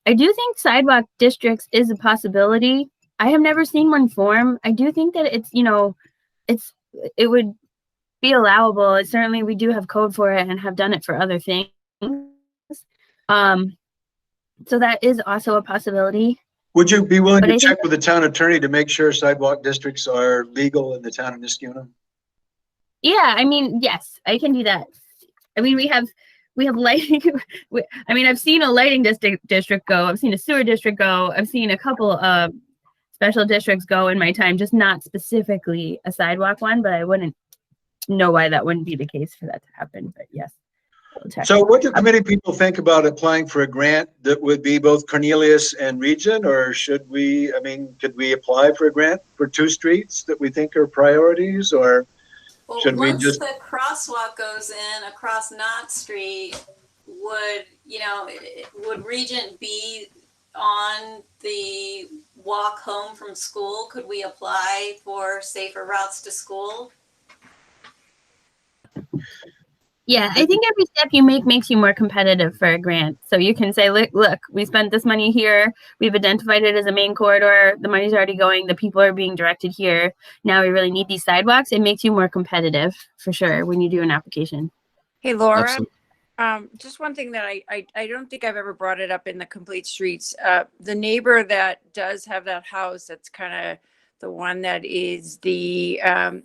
S2: I do think sidewalk districts is a possibility. I have never seen one form. I do think that it's, it would be allowable. Certainly we do have code for it and have done it for other things. So that is also a possibility.
S1: Would you be willing
S2: But
S1: to
S2: I
S1: check
S2: think-
S1: with the town attorney to make sure sidewalk districts are legal in the town of Niskuna?
S2: Yeah, I mean, yes, I can do that. I mean, we have lighting. I've seen a lighting district go. I've seen a sewer district go. I've seen a couple of special districts go in my time, just not specifically a sidewalk one, but I wouldn't know why that wouldn't be the case for that to happen. But yes. I'll check.
S1: So what do committee people think about applying for a grant that would be both Cornelius and Region, or could we apply for a grant for 2 streets that we think are priorities, or
S6: Well,
S1: should we
S6: once
S1: just?
S6: the crosswalk goes in across Knott Street, would Regent be on the walk home from school? Could we apply for safer routes to school?
S2: Yeah, I think every step you make makes you more competitive for a grant. So you can say, look, we spent this money here. We've identified it as a main corridor. The money's already going. The people are being directed here. Now we really need these sidewalks. It makes you more competitive for sure when you do an application.
S7: Hey, Laura,
S4: Absolutely.
S7: just one thing that I don't think I've ever brought it up in the Complete Streets. The neighbor that does have that house, that's kind of the one that is the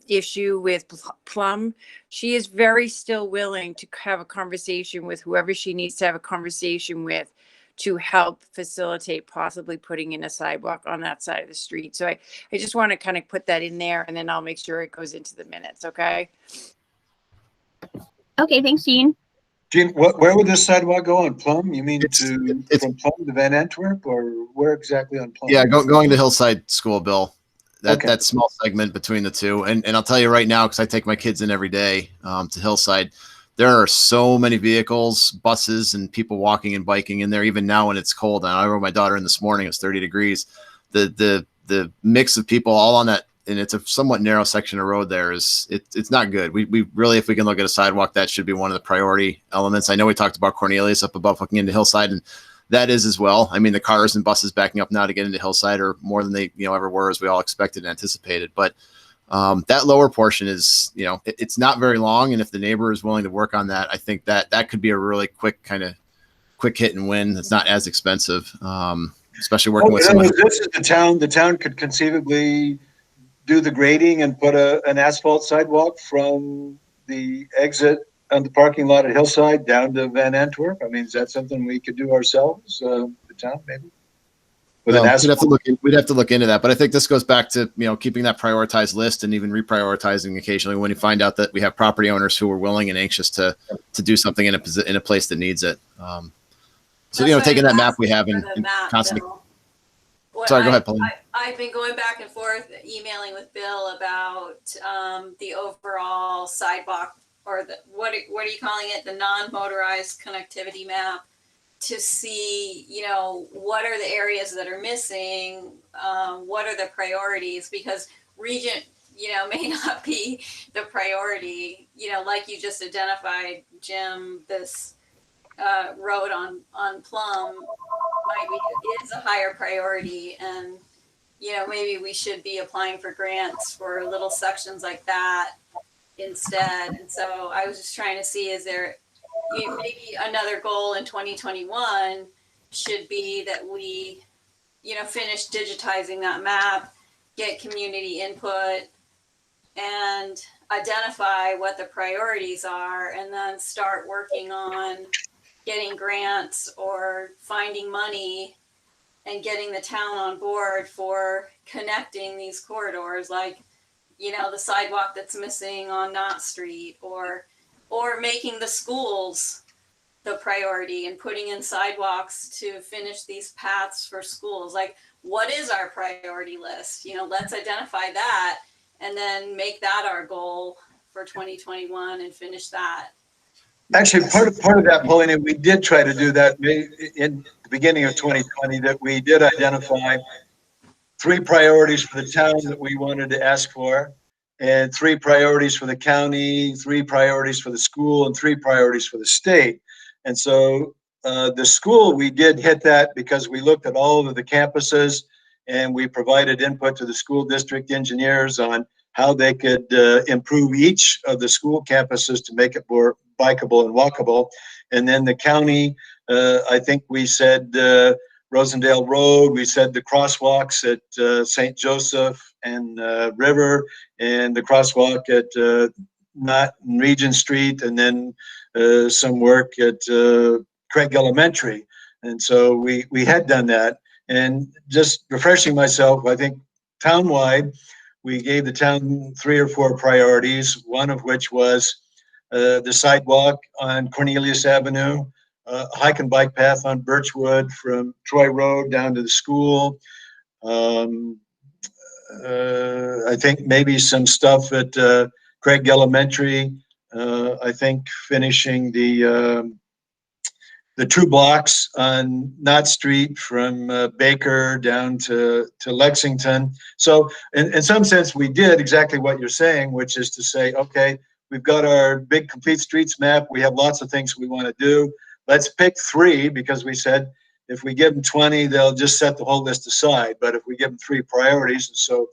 S7: issue with Plum, she is very still willing to have a conversation with whoever she needs to have a conversation with to help facilitate possibly putting in a sidewalk on that side of the street. So I just want to kind of put that in there, and then I'll make sure it goes into the minutes, okay?
S2: Okay, thanks, Jean.
S1: Jean, where would this sidewalk go on Plum? You mean
S4: It's
S1: from Plum to Van Antwerp, or where exactly on Plum?
S4: Yeah, going to Hillside School, Bill.
S1: Okay.
S4: That small segment between the two, and I'll tell you right now, because I take my kids in every day to Hillside. There are so many vehicles, buses, and people walking and biking in there. Even now when it's cold, and I rode my daughter in this morning. It was 30 degrees. The mix of people all on that, and it's a somewhat narrow section of road there. It's not good. We really, if we can look at a sidewalk, that should be one of the priority elements. I know we talked about Cornelius up above looking into Hillside, and that is as well. I mean, the cars and buses backing up now to get into Hillside are more than they ever were, as we all expected and anticipated. But that lower portion is, it's not very long, and if the neighbor is willing to work on that, I think that could be a really quick hit and win. It's not as expensive, especially working with someone.
S1: This is the town. The town could conceivably do the grading and put an asphalt sidewalk from the exit on the parking lot at Hillside down to Van Antwerp. I mean, is that something we could do ourselves, the town, maybe? With an asphalt?
S4: We'd have to look into that. But I think this goes back to, keeping that prioritized list and even reprioritizing occasionally when you find out that we have property owners who are willing and anxious to do something in a place that needs it. So, taking that map we have and constantly. Sorry, go ahead, Pauline.
S6: I've been going back and forth emailing with Bill about the overall sidewalk, or what are you calling it? The non-motorized connectivity map, to see, what are the areas that are missing? What are the priorities? Because Regent, may not be the priority, like you just identified, Jim, this road on Plum is a higher priority, and maybe we should be applying for grants for little sections like that instead. And so I was just trying to see, is there maybe another goal in 2021 should be that we finish digitizing that map get community input, and identify what the priorities are, and then start working on getting grants or finding money and getting the town on board for connecting these corridors, like, you know, the sidewalk that's missing on Knott Street, or making the schools the priority and putting in sidewalks to finish these paths for schools. Like, what is our priority list? You know, let's identify that and then make that our goal for 2021 and finish that.
S1: Actually, part of that, Paulina, we did try to do that in the beginning of 2020, that we did identify 3 priorities for the town that we wanted to ask for, and 3 priorities for the county, 3 priorities for the school, and 3 priorities for the state. And so the school, we did hit that because we looked at all of the campuses and we provided input to the school district engineers on how they could improve each of the school campuses to make it more bikeable and walkable. And then the county, I think we said Rosendale Road, we said the crosswalks at St. Joseph and River, and the crosswalk at Knott and Regent Street, and then some work at Craig Elementary. And so we had done that. And just refreshing myself, I think townwide, we gave the town 3 or 4 priorities, one of which was the sidewalk on Cornelius Avenue, hike and bike path on Birchwood from Troy Road down to the school. I think maybe some stuff at Craig Elementary. I think finishing the 2 blocks on Knott Street from Baker down to Lexington. So in some sense, we did exactly what you're saying, which is to say, okay, we've got our big complete streets map. We have lots of things we want to do. Let's pick 3, because we said if we give them 20, they'll just set the whole list aside. But if we give them 3 priorities, and so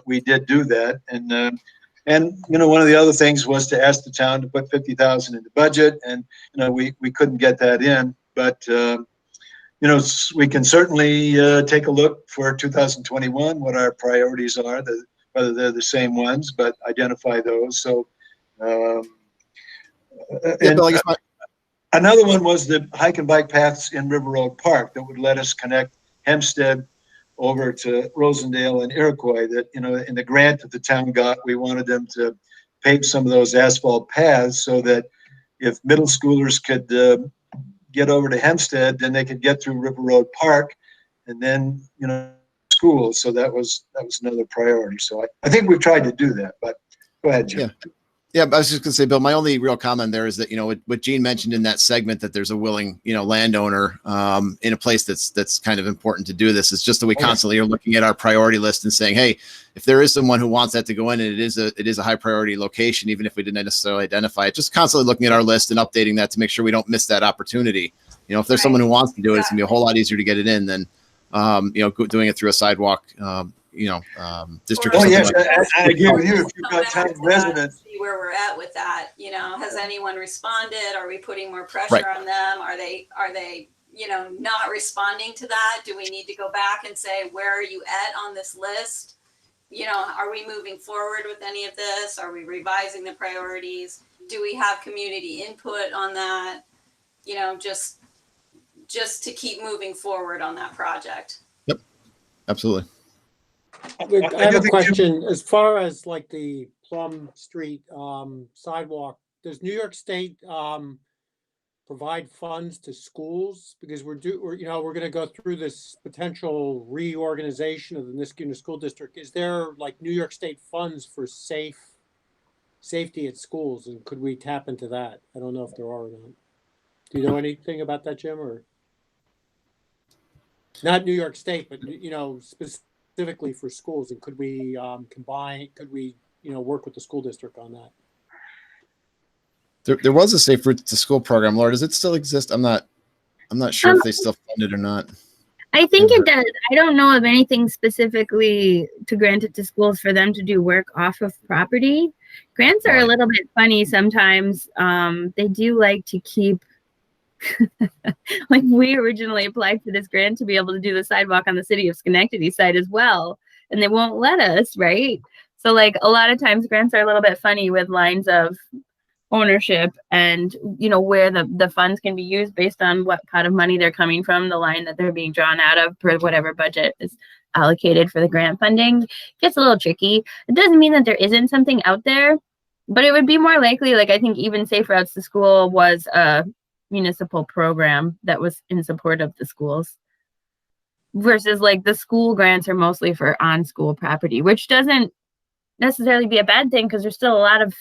S1: we did do that. And you know, one of the other things was to ask the town to put $50,000 in the budget, and you know, we couldn't get that in. But you know, we can certainly take a look for 2021 what our priorities are, whether they're the same ones, but identify those. So.
S4: Yeah, Bill, I guess
S1: another one was the hike and bike paths in River Road Park that would let us connect Hempstead over to Rosendale and Iroquois. That, you know, in the grant that the town got, we wanted them to pave some of those asphalt paths so that if middle schoolers could get over to Hempstead, then they could get through River Road Park and then, you know, school. So that was another priority. So I think we've tried to do that, but go ahead, Jim.
S4: Yeah. Yeah, I was just gonna say, Bill, my only real comment there is that, you know, what Gene mentioned in that segment, that there's a willing, you know, landowner in a place that's kind of important to do this. It's just that we constantly are looking at our priority list and saying, hey, if there is someone who wants that to go in, and it is a high priority location, even if we didn't necessarily identify it, just constantly looking at our list and updating that to make sure we don't miss that opportunity. You know, if there's someone who wants to do it, it's gonna be a whole lot easier to get it in than, you know, doing it through a sidewalk, district.
S1: Oh yes, I agree with you. If you've got town residents.
S6: See where we're at with that. You know, has anyone responded? Are we putting more pressure on them? Are they, you know, not responding to that? Do we need to go back and say, where are you at on this list? You know, are we moving forward with any of this? Are we revising the priorities? Do we have community input on that? You know, just to keep moving forward on that project.
S4: Yep, absolutely.
S3: I have a question. As far as like the Plum Street sidewalk, does New York State provide funds to schools? Because we're going to go through this potential reorganization of the Niskuna School District. Is there like New York State funds for safety at schools, and could we tap into that? I don't know if there are or not. Do you know anything about that, Jim? Or not New York State, but you know, specifically for schools, and could we work with the school district on that?
S4: There was a Safe Route to School program, Laura. Does it still exist? I'm not sure if they still fund it or not.
S2: I think it does. I don't know of anything specifically to grant it to schools for them to do work off of property. Grants are a little bit funny sometimes. They do like to keep like we originally applied for this grant to be able to do the sidewalk on the city of Schenectady side as well. and they won't let us, right? So like a lot of times grants are a little bit funny with lines of ownership and, you know, where the funds can be used based on what pot of money they're coming from, the line that they're being drawn out of per whatever budget is allocated for the grant funding. It gets a little tricky. It doesn't mean that there isn't something out there, but it would be more likely, like I think even Safe Routes to School was a municipal program that was in support of the schools, versus like the school grants are mostly for on-school property, which doesn't necessarily be a bad thing because there's still a lot of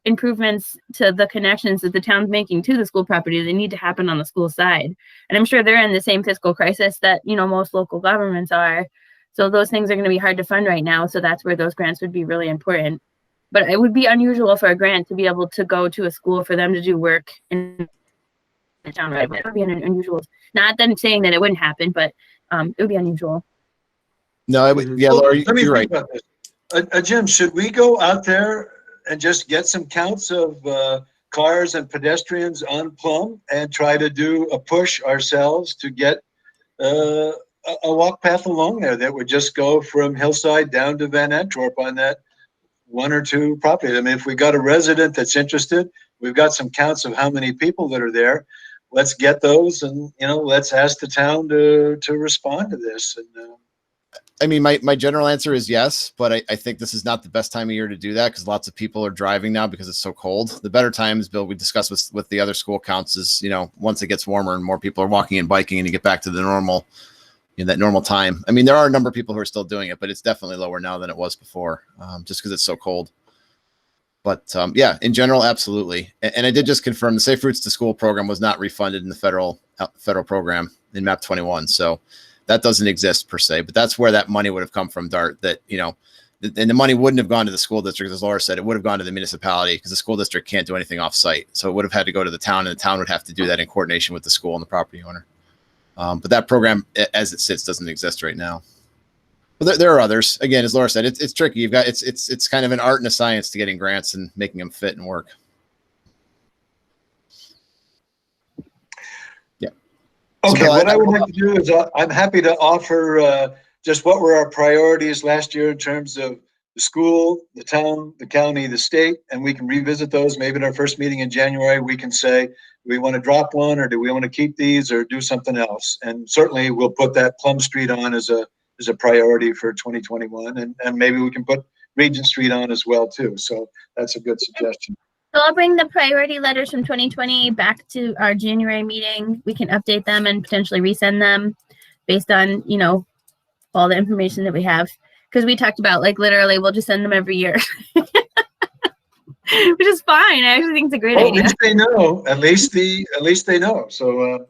S2: improvements to the connections that the town's making to the school property. They need to happen on the school side. And I'm sure they're in the same fiscal crisis that, you know, most local governments are. So those things are going to be hard to fund right now. So that's where those grants would be really important. But it would be unusual for a grant to be able to go to a school for them to do work in the town, right? It would be an unusual, not them saying that it wouldn't happen, but it would be unusual.
S4: No, yeah,
S1: Well,
S4: Laura,
S1: let me
S4: you're
S1: think
S4: right.
S1: about this. Jim, should we go out there and just get some counts of cars and pedestrians on Plum and try to do a push ourselves to get a walk path along there that would just go from Hillside down to Van Antwerp on that one or two properties? I mean, if we got a resident that's interested, we've got some counts of how many people that are there. Let's get those, and you know, let's ask the town to respond to this. And
S4: I mean, my general answer is yes, but I think this is not the best time of year to do that because lots of people are driving now because it's so cold. The better times, Bill, we discussed with the other school counts is, you know, once it gets warmer and more people are walking and biking and you get back to the normal, you know, that normal time. I mean, there are a number of people who are still doing it, but it's definitely lower now than it was before, just because it's so cold. But yeah, in general, absolutely. And I did just confirm the Safe Routes to School program was not refunded in the federal program in MAP 21. So that doesn't exist per se, but that's where that money would have come from, Dart, that, you know, and the money wouldn't have gone to the school district, as Laura said, it would have gone to the municipality because the school district can't do anything off site. So it would have had to go to the town, and the town would have to do that in coordination with the school and the property owner. But that program, as it sits, doesn't exist right now. But there are others. Again, as Laura said, it's tricky. You've got it's kind of an art and a science to getting grants and making them fit and work. Yeah.
S1: okay,
S4: So,
S1: what I would like to do is I'm happy to offer just what were our priorities last year in terms of the school, the town, the county, the state, and we can revisit those. Maybe at our first meeting in January, we can say, do we want to drop one, or do we want to keep these, or do something else? And certainly we'll put that Plum Street on as a priority for 2021, and maybe we can put Regent Street on as well too. So that's a good suggestion.
S2: So I'll bring the priority letters from 2020 back to our January meeting. We can update them and potentially resend them based on, you know, all the information that we have. Because we talked about, like, literally we'll just send them every year. Which is fine. I actually think it's a great idea.
S1: At least they know. At least they know. So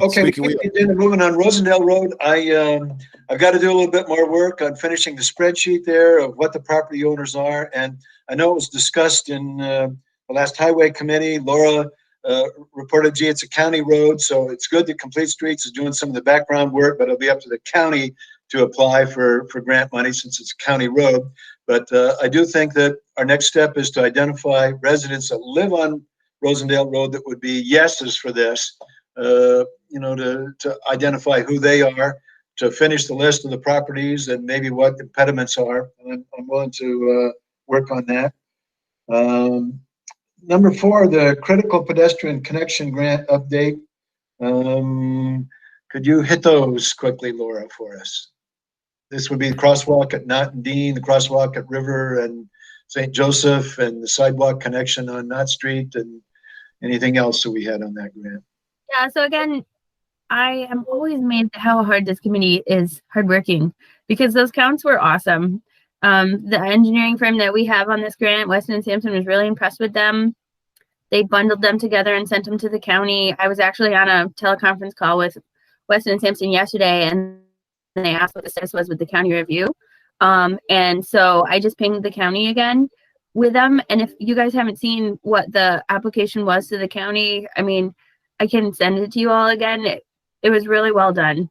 S1: okay, moving on Rosendale Road. I've got to do a little bit more work on finishing the spreadsheet there of what the property owners are. And I know it was discussed in the last highway committee. Laura reported, gee, it's a county road, so it's good that Complete Streets is doing some of the background work, but it'll be up to the county to apply for grant money since it's a county road. But I do think that our next step is to identify residents that live on Rosendale Road that would be yeses for this. You know, to identify who they are, to finish the list of the properties and maybe what impediments are. And I'm willing to work on that. Number 4, the critical pedestrian connection grant update. Could you hit those quickly, Laura, for us? This would be the crosswalk at Knott and Dean, the crosswalk at River and St. Joseph, and the sidewalk connection on Knott Street, and anything else that we had on that grant.
S2: Yeah, so again, I am always amazed at how hard this committee is hardworking, because those counts were awesome. The engineering firm that we have on this grant, Weston and Sampson, was really impressed with them. They bundled them together and sent them to the county. I was actually on a teleconference call with Weston and Sampson yesterday, and they asked what the status was with the county review. And so I just pinged the county again with them. And if you guys haven't seen what the application was to the county, I mean, I can send it to you all again. It was really well done.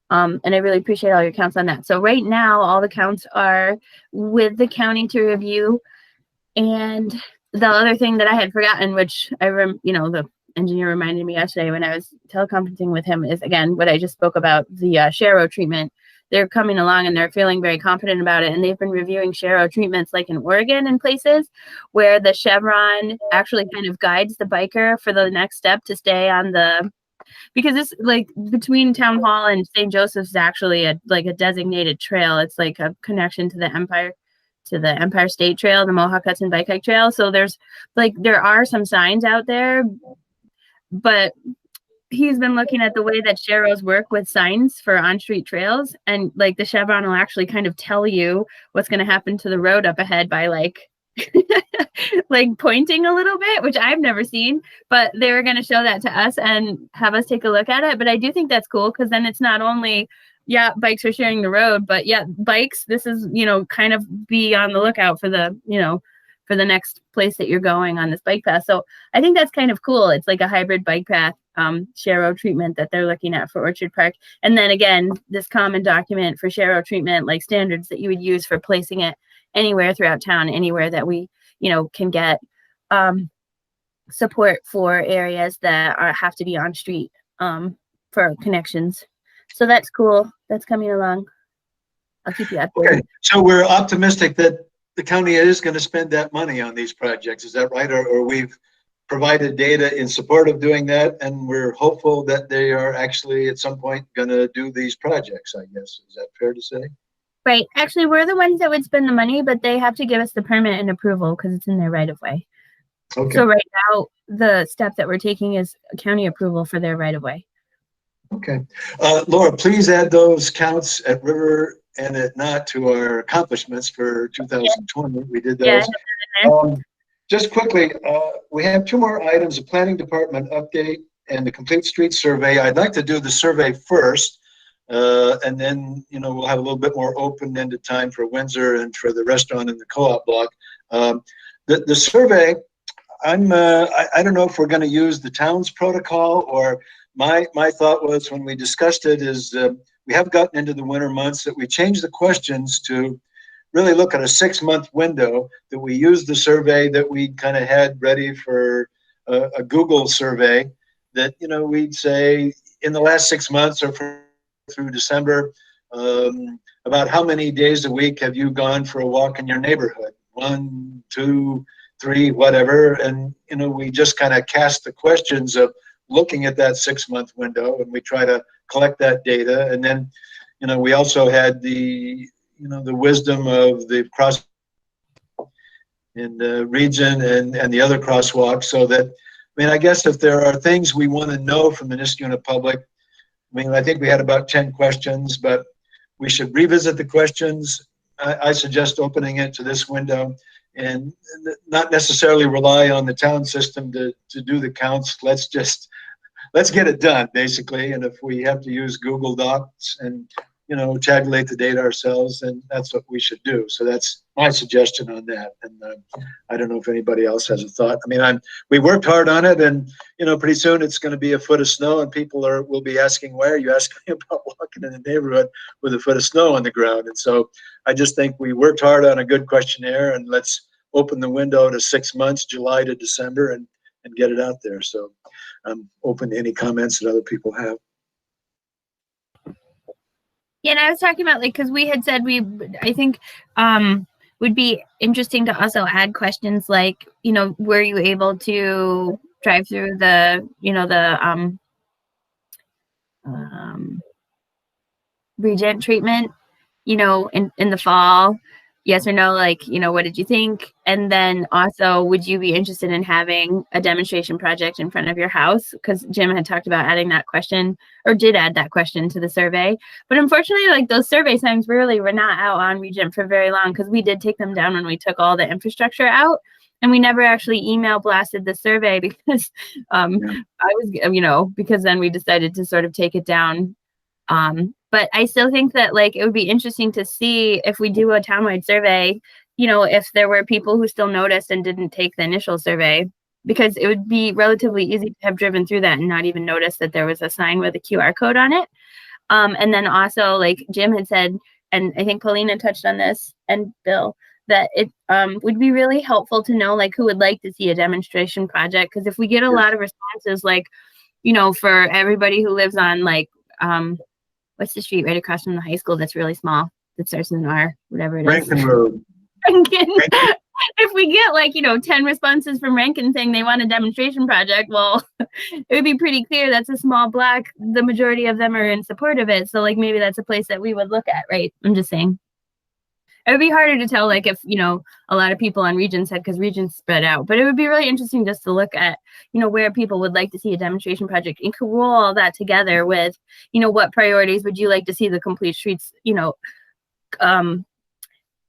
S2: And I really appreciate all your counts on that. So right now, all the counts are with the county to review. And the other thing that I had forgotten, which the engineer reminded me yesterday when I was teleconferencing with him, is again what I just spoke about, the Shero treatment. they're coming along and they're feeling very confident about it. And they've been reviewing Shero treatments like in Oregon and places where the chevron actually kind of guides the biker for the next step to stay on the, because it's like between Town Hall and St. Joseph's is actually a designated trail. It's like a connection to the Empire State Trail, the Mohawk Hudson Bike Hike Trail. So there are some signs out there, but he's been looking at the way that Sheros work with signs for on-street trails, and like the chevron will actually kind of tell you what's going to happen to the road up ahead by like pointing a little bit, which I've never seen, but they were going to show that to us and have us take a look at it. But I do think that's cool, because then it's not only, yeah, bikes are sharing the road, but yeah, bikes, this is, kind of be on the lookout for the, for the next place that you're going on this bike path. So I think that's kind of cool. It's like a hybrid bike path, Shero treatment that they're looking at for Orchard Park. And then again, this common document for Shero treatment, like standards that you would use for placing it anywhere throughout town, anywhere that we, can get support for areas that have to be on street for connections. So that's cool. That's coming along. I'll keep you updated.
S1: Okay, so we're optimistic that the county is going to spend that money on these projects. Is that right? Or we've provided data in support of doing that, and we're hopeful that they are actually at some point going to do these projects, I guess. Is that fair to say?
S2: Right. Actually, we're the ones that would spend the money, but they have to give us the permit and approval because it's in their right of way.
S1: Okay.
S2: So right now, the step that we're taking is county approval for their right of way.
S1: Okay. Laura, please add those counts at River and at Knott to our accomplishments for 2020. We did those.
S2: Yeah,
S1: just quickly, we have two more items, a planning department update and the complete street survey. I'd like to do the survey first, and then, we'll have a little bit more open-ended time for Windsor and for the restaurant in the co-op block. The survey, I don't know if we're going to use the town's protocol, or my thought was when we discussed it is we have gotten into the winter months that we changed the questions to really look at a 6-month window, that we used the survey that we kind of had ready for a Google survey that, we'd say in the last 6 months or through December, about how many days a week have you gone for a walk in your neighborhood? 1, 2, 3, whatever. And, we just kind of cast the questions of looking at that 6-month window, and we try to collect that data. And then, we also had the wisdom of the cross in the region and the other crosswalks, so that, I guess if there are things we want to know from the Niskayuna public, I think we had about 10 questions, but we should revisit the questions. I suggest opening it to this window and not necessarily rely on the town system to do the counts. Let's get it done, basically. And if we have to use Google Docs and, tabulate the data ourselves, then that's what we should do. So that's my suggestion on that. And I don't know if anybody else has a thought. We worked hard on it, and, pretty soon it's going to be a foot of snow, and people will be asking, why are you asking me about walking in the neighborhood with a foot of snow on the ground? And so I just think we worked hard on a good questionnaire, and let's open the window to 6 months, July to December, and get it out there. So I'm open to any comments that other people have.
S2: Yeah, and I was talking about because we had said I think would be interesting to also add questions like, were you able to drive through the, the Regent treatment, in the fall? Yes or no, what did you think? And then also, would you be interested in having a demonstration project in front of your house? Because Jim had talked about adding that question, or did add that question to the survey. But unfortunately, those survey signs really were not out on Regent for very long, because we did take them down when we took all the infrastructure out. And we never actually email blasted the survey because because then we decided to sort of take it down. But I still think that it would be interesting to see if we do a townwide survey, if there were people who still noticed and didn't take the initial survey, because it would be relatively easy to have driven through that and not even notice that there was a sign with a QR code on it. And then also, Jim had said, and I think Paulina touched on this, and Bill, that it would be really helpful to know who would like to see a demonstration project. Because if we get a lot of responses, for everybody who lives on what's the street right across from the high school that's really small that starts with an R, whatever it is.
S1: Rankin Road.
S2: Rankin. If we get like, 10 responses from Rankin saying they want a demonstration project, well, it would be pretty clear that's a small block. The majority of them are in support of it. So like maybe that's a place that we would look at, right? I'm just saying. It would be harder to tell like if, a lot of people on Region said because Region's spread out, but it would be really interesting just to look at, where people would like to see a demonstration project and could roll all that together with, what priorities would you like to see the Complete Streets,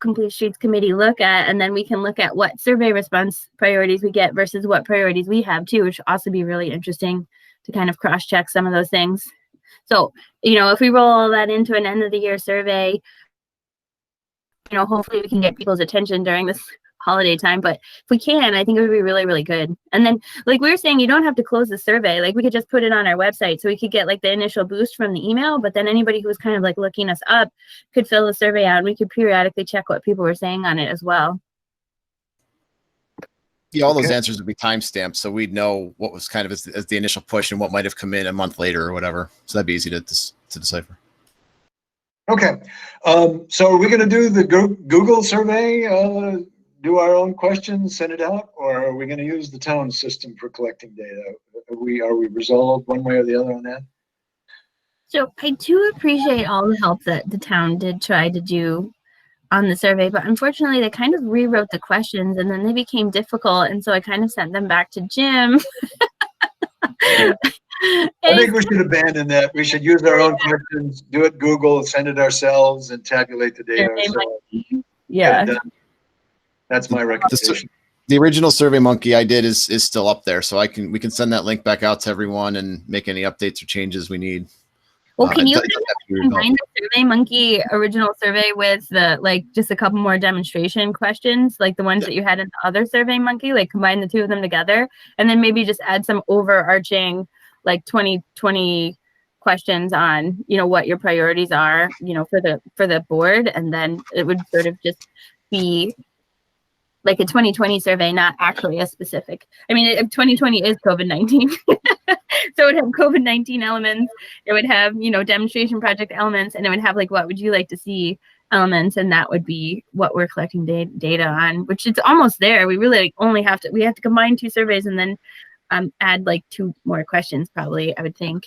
S2: Complete Streets Committee look at, and then we can look at what survey response priorities we get versus what priorities we have too, which should also be really interesting to kind of cross-check some of those things. So, if we roll all that into an end of the year survey, hopefully we can get people's attention during this holiday time, but if we can, I think it would be really, really good. And then like we were saying, you don't have to close the survey. Like we could just put it on our website so we could get like the initial boost from the email, but then anybody who was kind of like looking us up could fill the survey out and we could periodically check what people were saying on it as well.
S4: Yeah, all those
S1: Okay.
S4: answers would be timestamped, so we'd know what was kind of as the initial push and what might have come in a month later or whatever. So that'd be easy to decipher.
S1: Okay, so are we going to do the Google survey, do our own questions, send it out, or are we going to use the town system for collecting data? Are we resolved one way or the other on that?
S2: So I do appreciate all the help that the town did try to do on the survey, but unfortunately they kind of rewrote the questions and then they became difficult. And so I kind of sent them back to Jim.
S1: I think we should abandon that. We should use our own questions, do it Google, send it ourselves, and tabulate the data ourselves.
S2: Yeah.
S1: And, that's my recommendation.
S4: The original Survey Monkey I did is still up there, so we can send that link back out to everyone and make any updates or changes we need.
S2: Well, can you
S4: it doesn't have to be
S2: combine the Survey Monkey original survey with the like just a couple more demonstration questions, like the ones that you had in the other Survey Monkey, like combine the two of them together, and then maybe just add some overarching like 2020 questions on what your priorities are for the board, and then it would sort of just be like a 2020 survey, not actually a specific. I mean, 2020 is COVID-19. So it would have COVID-19 elements. It would have, demonstration project elements, and it would have like, what would you like to see elements? And that would be what we're collecting data on, which it's almost there. We really only have to combine two surveys and then add like two more questions probably, I would think.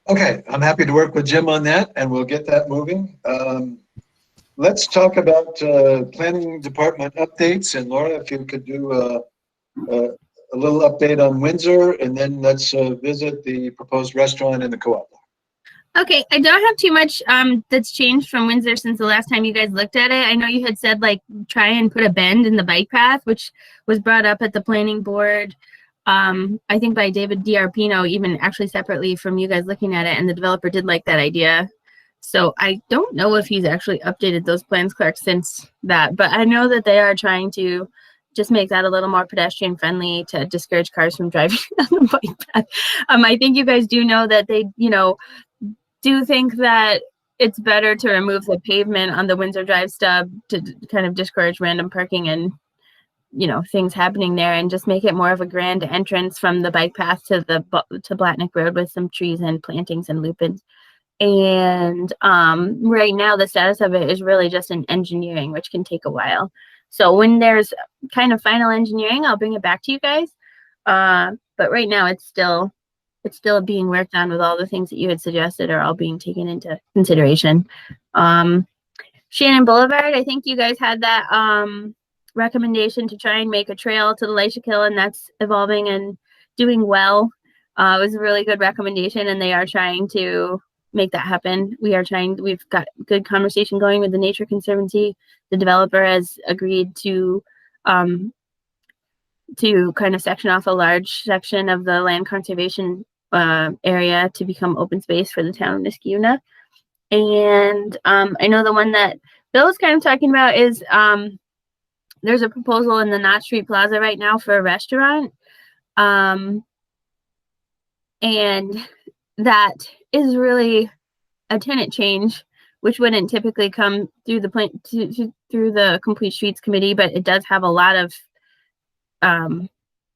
S1: Okay, I'm happy to work with Jim on that, and we'll get that moving. Let's talk about planning department updates, and Laura, if you could do a little update on Windsor, and then let's visit the proposed restaurant in the co-op.
S2: Okay, I don't have too much that's changed from Windsor since the last time you guys looked at it. I know you had said like try and put a bend in the bike path, which was brought up at the planning board, I think by David DiArpino, even actually separately from you guys looking at it, and the developer did like that idea. So I don't know if he's actually updated those plans, Clark, since that, but I know that they are trying to just make that a little more pedestrian friendly to discourage cars from driving on the bike path. I think you guys do know that they, do think that it's better to remove the pavement on the Windsor Drive stub to kind of discourage random parking and, things happening there, and just make it more of a grand entrance from the bike path to Blatnick Road with some trees and plantings and lupins. And right now the status of it is really just in engineering, which can take a while. So when there's kind of final engineering, I'll bring it back to you guys. But right now it's still being worked on with all the things that you had suggested are all being taken into consideration. Shannon Boulevard, I think you guys had that recommendation to try and make a trail to the Leishakill, and that's evolving and doing well. It was a really good recommendation, and they are trying to make that happen. We've got good conversation going with the Nature Conservancy. The developer has agreed to kind of section off a large section of the land conservation area to become open space for the town of Niskayuna. And I know the one that Bill was kind of talking about is there's a proposal in the Knott Street Plaza right now for a restaurant. And that is really a tenant change, which wouldn't typically come through through the Complete Streets Committee, but it does have a lot of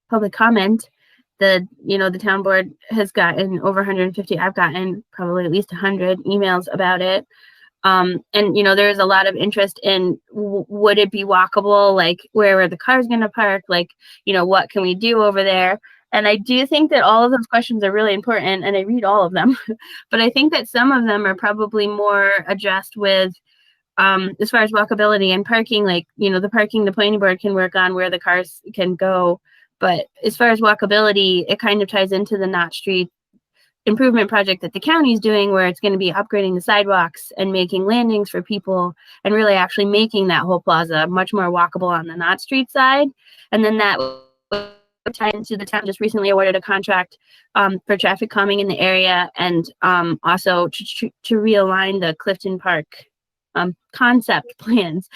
S2: public comment the town board has gotten over 150. I've gotten probably at least 100 emails about it. And there's a lot of interest in would it be walkable, like where are the cars going to park, like what can we do over there. And I do think that all of those questions are really important, and I read all of them. But I think that some of them are probably more addressed with as far as walkability and parking, like the parking the planning board can work on where the cars can go. But as far as walkability, it kind of ties into the Knott Street improvement project that the county is doing, where it's going to be upgrading the sidewalks and making landings for people and really actually making that whole plaza much more walkable on the Knott Street side. And then that tie into the town just recently awarded a contract for traffic calming in the area, and also to realign the Clifton Park concept plans.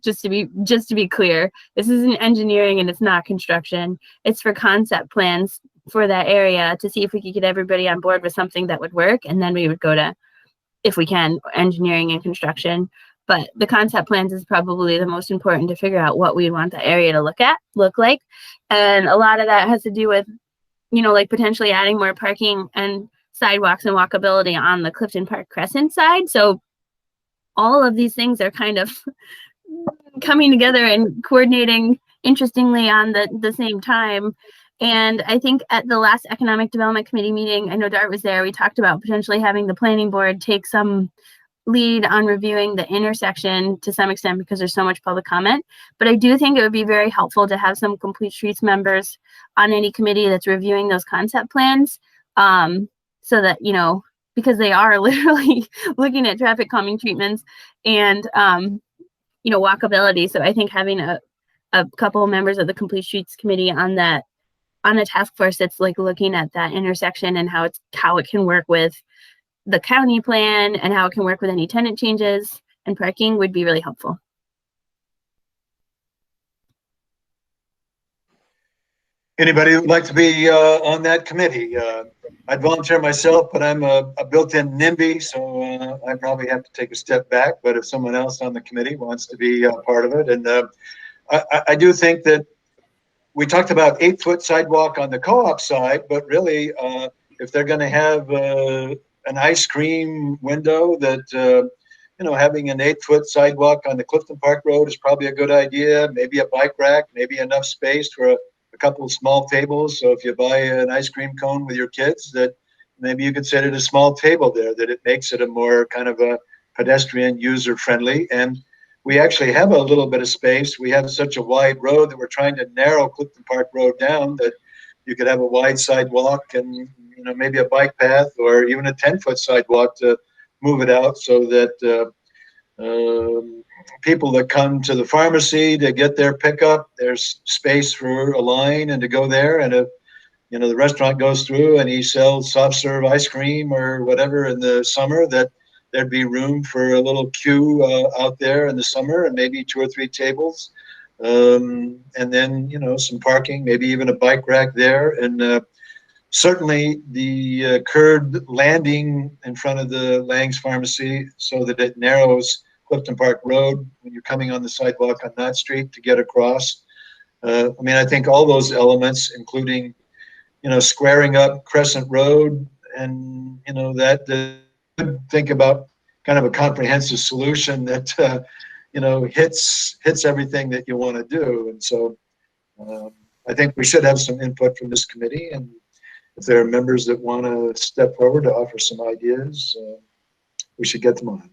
S2: just to be clear, this isn't engineering and it's not construction. It's for concept plans for that area to see if we could get everybody on board with something that would work, and then we would go to, if we can, engineering and construction. But the concept plans is probably the most important to figure out what we want the area to look like. And a lot of that has to do with, like potentially adding more parking and sidewalks and walkability on the Clifton Park Crescent side. So all of these things are kind of coming together and coordinating interestingly on the same time. And I think at the last Economic Development Committee meeting, I know Dart was there, we talked about potentially having the planning board take some lead on reviewing the intersection to some extent because there's so much public comment. But I do think it would be very helpful to have some Complete Streets members on any committee that's reviewing those concept plans, so that, because they are literally looking at traffic calming treatments and, walkability. So I think having a couple of members of the Complete Streets Committee on a task force that's like looking at that intersection and how it can work with the county plan and how it can work with any tenant changes and parking would be really helpful.
S1: Anybody who'd like to be on that committee? I'd volunteer myself, but I'm a built-in NIMBY, so I probably have to take a step back. But if someone else on the committee wants to be part of it, and I do think that we talked about 8-foot sidewalk on the co-op side, but really, if they're going to have an ice cream window, that having an 8-foot sidewalk on the Clifton Park Road is probably a good idea. Maybe a bike rack, maybe enough space for a couple of small tables. So if you buy an ice cream cone with your kids, that maybe you could set at a small table there, that it makes it a more kind of a pedestrian user friendly. And we actually have a little bit of space. We have such a wide road that we're trying to narrow Clifton Park Road down, that you could have a wide sidewalk and maybe a bike path or even a 10-foot sidewalk to move it out, so that people that come to the pharmacy to get their pickup, there's space for a line and to go there. And if the restaurant goes through and he sells soft serve ice cream or whatever in the summer, that there'd be room for a little queue out there in the summer, and maybe 2 or 3 tables, and then some parking, maybe even a bike rack there. And certainly the curved landing in front of the Lang's Pharmacy, so that it narrows Clifton Park Road when you're coming on the sidewalk on Knott Street to get across. I think all those elements, including squaring up Crescent Road, and that think about kind of a comprehensive solution that hits everything that you want to do. And so I think we should have some input from this committee, and if there are members that want to step forward to offer some ideas, we should get them on.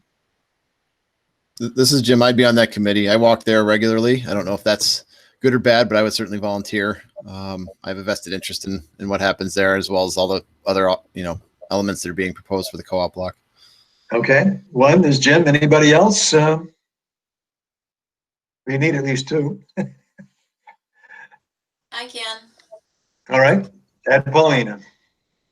S4: This is Jim. I'd be on that committee. I walk there regularly. I don't know if that's good or bad, but I would certainly volunteer. I have a vested interest in what happens there, as well as all the other elements that are being proposed for the co-op block. Okay.
S1: One is Jim. Anybody else? We need at least 2.
S6: I can.
S1: All right. Add Paulina.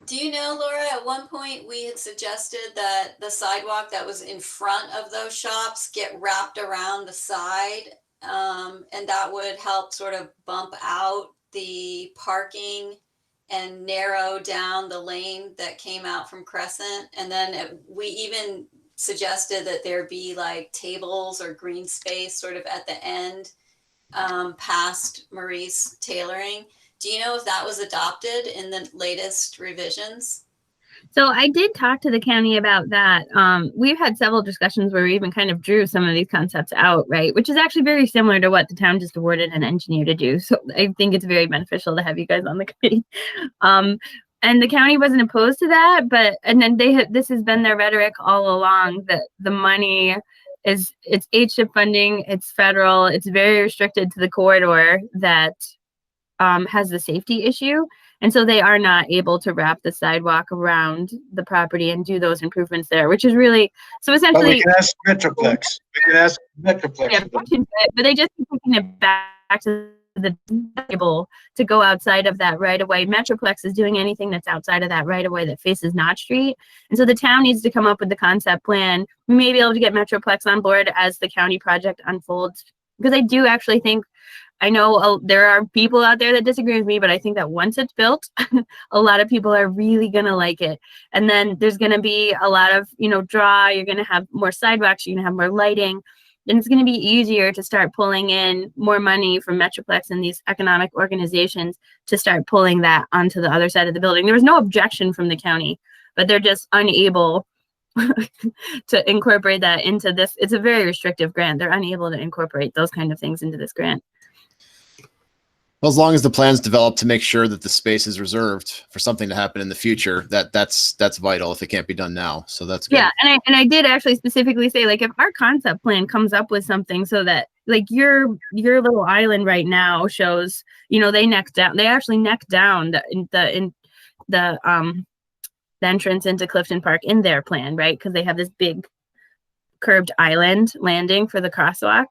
S6: Do you know, Laura, at one point we had suggested that the sidewalk that was in front of those shops get wrapped around the side, and that would help sort of bump out the parking and narrow down the lane that came out from Crescent. And then we even suggested that there be like tables or green space sort of at the end, past Maurice Tailoring. Do you know if that was adopted in the latest revisions?
S2: So I did talk to the county about that. We've had several discussions where we even kind of drew some of these concepts out, right? Which is actually very similar to what the town just awarded an engineer to do. So I think it's very beneficial to have you guys on the committee. And the county wasn't opposed to that, and then this has been their rhetoric all along, that the money it's HIP funding, it's federal, it's very restricted to the corridor that has the safety issue. And so they are not able to wrap the sidewalk around the property and do those improvements there, which is really, so
S1: But
S2: essentially.
S1: we can ask Metroplex. We can ask Metroplex.
S2: Yeah, but they just keep taking it back to the table to go outside of that right of way. Metroplex is doing anything that's outside of that right of way that faces Knott Street. And so the town needs to come up with the concept plan. We may be able to get Metroplex on board as the county project unfolds, because I do actually think, I know there are people out there that disagree with me, but I think that once it's built, a lot of people are really going to like it. And then there's going to be a lot of, draw, you're going to have more sidewalks, you're going to have more lighting, and it's going to be easier to start pulling in more money from Metroplex and these economic organizations to start pulling that onto the other side of the building. There was no objection from the county, but they're just unable to incorporate that into this. It's a very restrictive grant. They're unable to incorporate those kind of things into this grant.
S4: Well, as long as the plan's developed to make sure that the space is reserved for something to happen in the future, that's vital if it can't be done now. So that's good.
S2: Yeah, and I did actually specifically say, like, if our concept plan comes up with something so that, like, your little island right now shows, they actually neck down the entrance into Clifton Park in their plan, right? Because they have this big curved island landing for the crosswalk.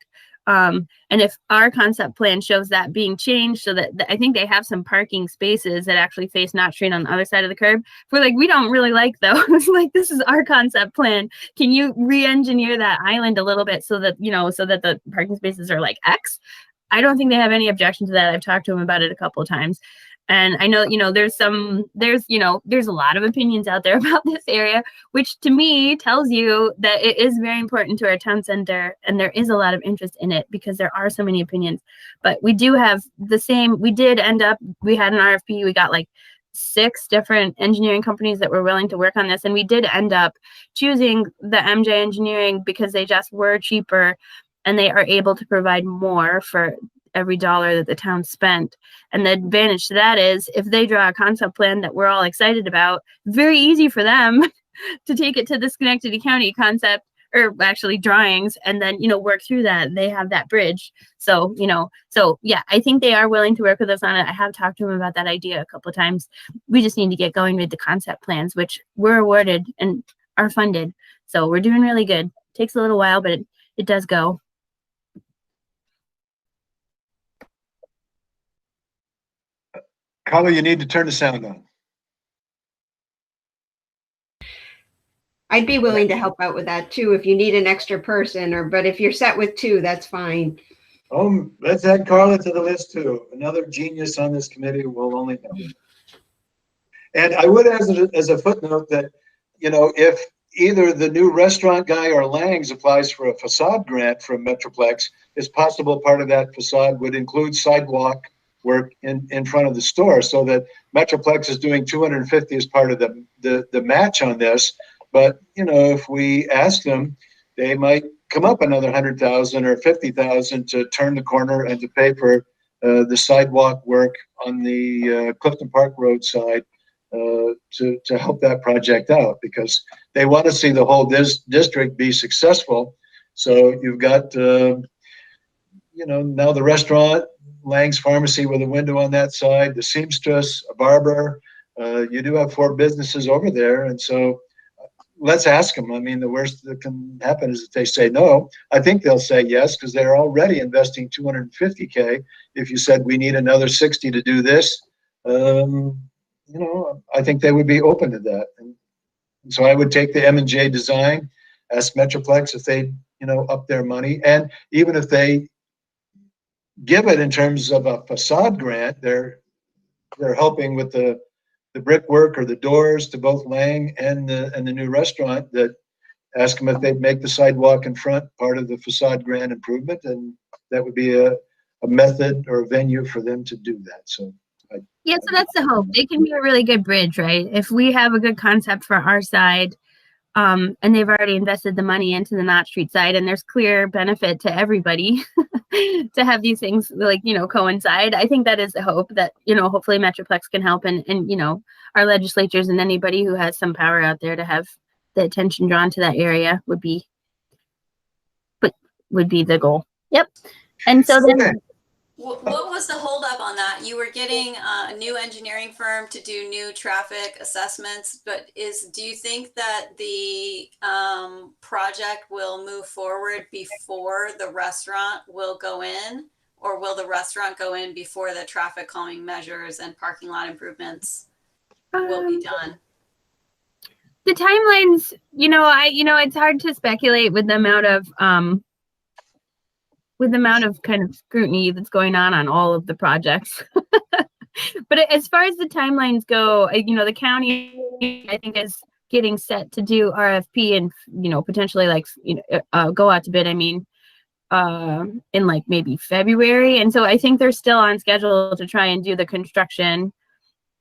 S2: And if our concept plan shows that being changed so that I think they have some parking spaces that actually face Knott Street on the other side of the curb. We're like, we don't really like those. Like, this is our concept plan. Can you re-engineer that island a little bit so that, so that the parking spaces are like X? I don't think they have any objection to that. I've talked to them about it a couple of times. And I know, there's a lot of opinions out there about this area, which to me tells you that it is very important to our town center. And there is a lot of interest in it because there are so many opinions. But we do have we had an RFP. We got like 6 different engineering companies that were willing to work on this. And we did end up choosing the MJ Engineering because they just were cheaper and they are able to provide more for every dollar that the town spent. And the advantage to that is if they draw a concept plan that we're all excited about, very easy for them to take it to the Schenectady County concept, or actually drawings, and then, work through that. They have that bridge. So, yeah, I think they are willing to work with us on it. I have talked to them about that idea a couple of times. We just need to get going with the concept plans, which were awarded and are funded. So we're doing really good. Takes a little while, but it does go.
S1: Carla, you need to turn the sound on.
S5: I'd be willing to help out with that too if you need an extra person, but if you're set with 2, that's fine.
S1: Let's add Carla to the list too. Another genius on this committee will only know. And I would add as a footnote that, if either the new restaurant guy or Lang's applies for a facade grant from Metroplex, it's possible part of that facade would include sidewalk work in front of the store, so that Metroplex is doing 250 as part of the match on this. But if we ask them, they might come up another 100,000 or 50,000 to turn the corner and to pay for the sidewalk work on the Clifton Park Road side to help that project out, because they want to see the whole district be successful. So you've got now the restaurant, Lang's Pharmacy with a window on that side, the seamstress, a barber. You do have 4 businesses over there. And so let's ask them. I mean, the worst that can happen is that they say no. I think they'll say yes, because they're already investing $250K. If you said we need another 60 to do this, I think they would be open to that. And so I would take the M&J design, ask Metroplex if they, up their money. And even if they give it in terms of a facade grant, they're helping with the brickwork or the doors to both Lang and the new restaurant. That ask them if they'd make the sidewalk in front part of the facade grant improvement, and that would be a method or a venue for them to do that. So
S2: Yeah, so that's the hope. They can be a really good bridge, right? If we have a good concept for our side, and they've already invested the money into the Knott Street side, and there's clear benefit to everybody to have these things like, coincide. I think that is the hope that, hopefully Metroplex can help, and our legislatures and anybody who has some power out there to have the attention drawn to that area would be the goal. Yep. And so then
S1: Okay.
S6: What was the holdup on that? You were getting a new engineering firm to do new traffic assessments, but do you think that the project will move forward before the restaurant will go in, or will the restaurant go in before the traffic calming measures and parking lot improvements will be done?
S2: the timelines, it's hard to speculate with the amount of kind of scrutiny that's going on all of the projects. But as far as the timelines go, the county, I think, is getting set to do RFP and, potentially go out to bid, in maybe February. And so I think they're still on schedule to try and do the construction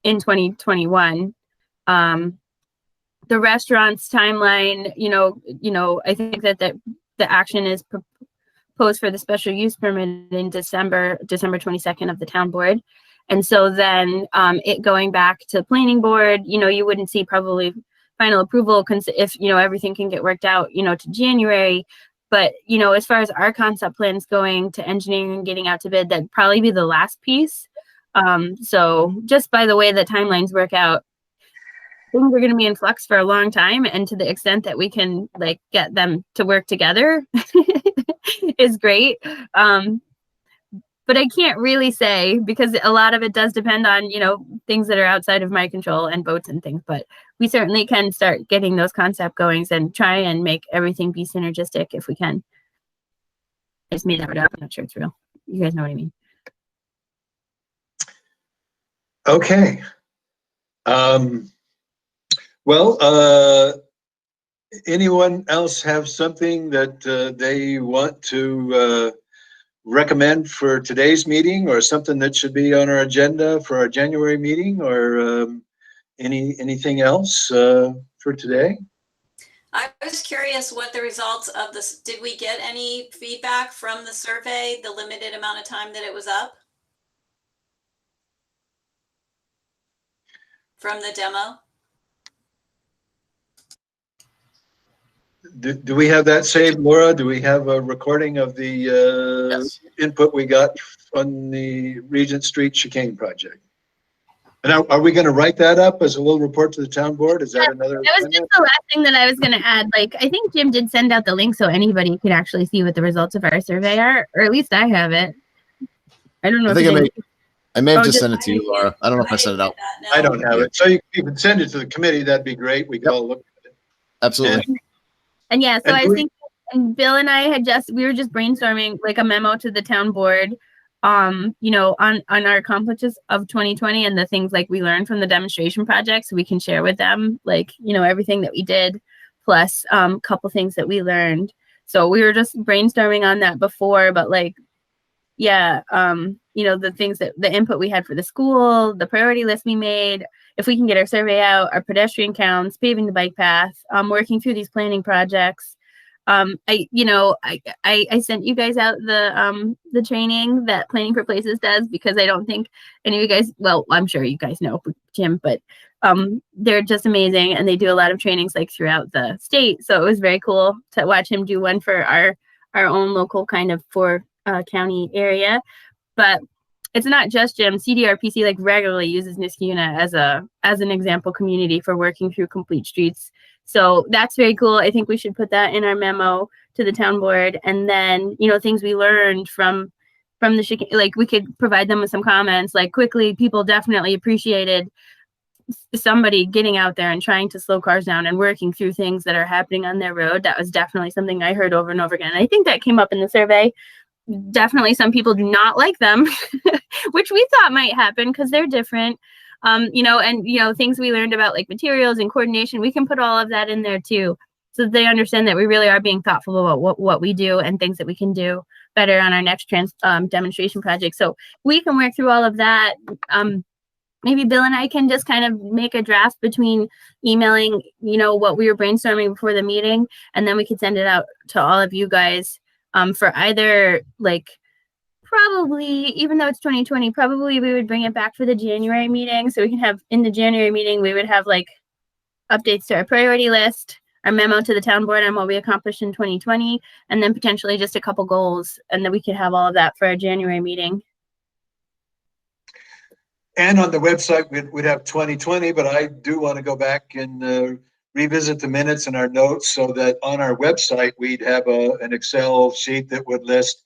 S2: in 2021. The restaurant's timeline, I think that the action is proposed for the special use permit in December 22nd of the town board. And so then it going back to planning board, you wouldn't see probably final approval if, everything can get worked out, to January. But, as far as our concept plans going to engineering and getting out to bid, that'd probably be the last piece. So just by the way the timelines work out, things are going to be in flux for a long time. And to the extent that we can get them to work together is great. But I can't really say, because a lot of it does depend on, things that are outside of my control and boats and things. But we certainly can start getting those concept goings and try and make everything be synergistic if we can. I just made that word up. I'm not sure it's real. You guys know what I mean.
S1: Okay. Anyone else have something that they want to recommend for today's meeting, or something that should be on our agenda for our January meeting, or anything else for today?
S6: I was curious what the results of this, did we get any feedback from the survey, the limited amount of time that it was up? From the demo?
S1: Do we have that saved, Laura? Do we have a recording of the
S4: Yes.
S1: input we got on the Regent Street chicane project? And are we going to write that up as a little report to the town board? Is that another?
S2: That was just the last thing that I was going to add. I think Jim did send out the link so anybody could actually see what the results of our survey are, or at least I have it. I don't know.
S4: I may have just
S2: just-
S4: sent it to you, Laura. I don't know if I sent it out.
S1: I don't have it. So you can send it to the committee. That'd be great. We could all look at it.
S4: Absolutely.
S2: And yeah, so
S1: And
S2: I
S1: do
S2: was
S1: we-
S2: thinking, and Bill and I we were just brainstorming a memo to the town board, on our accomplishments of 2020 and the things we learned from the demonstration project, so we can share with them, everything that we did, plus a couple things that we learned. So we were just brainstorming on that before, but the things the input we had for the school, the priority list we made, if we can get our survey out, our pedestrian counts, paving the bike path, working through these planning projects. I sent you guys out the training that Planning for Places does, because I don't think any of you guys, well, I'm sure you guys know Jim, but they're just amazing, and they do a lot of trainings throughout the state. So it was very cool to watch him do one for our own local kind of county area. But it's not just Jim. CDRPC regularly uses Niskayuna as an example community for working through complete streets. So that's very cool. I think we should put that in our memo to the town board. And then, things we learned from the chicane, we could provide them with some comments. Quickly, people definitely appreciated somebody getting out there and trying to slow cars down and working through things that are happening on their road. That was definitely something I heard over and over again. I think that came up in the survey. Definitely some people do not like them, which we thought might happen because they're different. Things we learned about materials and coordination, we can put all of that in there too, so that they understand that we really are being thoughtful about what we do and things that we can do better on our next demonstration project. So we can work through all of that. maybe Bill and I can just kind of make a draft between emailing, what we were brainstorming before the meeting, and then we could send it out to all of you guys for either probably, even though it's 2020, probably we would bring it back for the January meeting. So we can have in the January meeting, we would have updates to our priority list, our memo to the town board on what we accomplished in 2020, and then potentially just a couple goals. And then we could have all of that for our January meeting.
S1: And on the website, we'd have 2020, but I do want to go back and revisit the minutes and our notes so that on our website, we'd have an Excel sheet that would list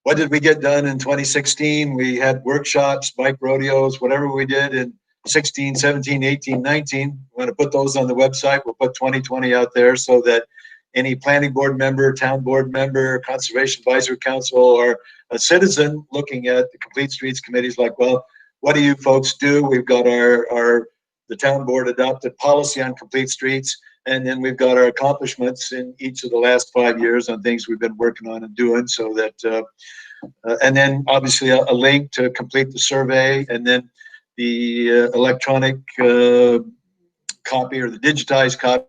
S1: what did we get done in 2016. We had workshops, bike rodeos, whatever we did in 16, 17, 18, 19. We want to put those on the website. We'll put 2020 out there so that any planning board member, town board member, conservation advisory council, or a citizen looking at the Complete Streets committees like, well, what do you folks do? We've got the town board adopted policy on complete streets, and then we've got our accomplishments in each of the last 5 years on things we've been working on and doing, so that, and then obviously a link to complete the survey, and then the electronic copy or the digitized copy,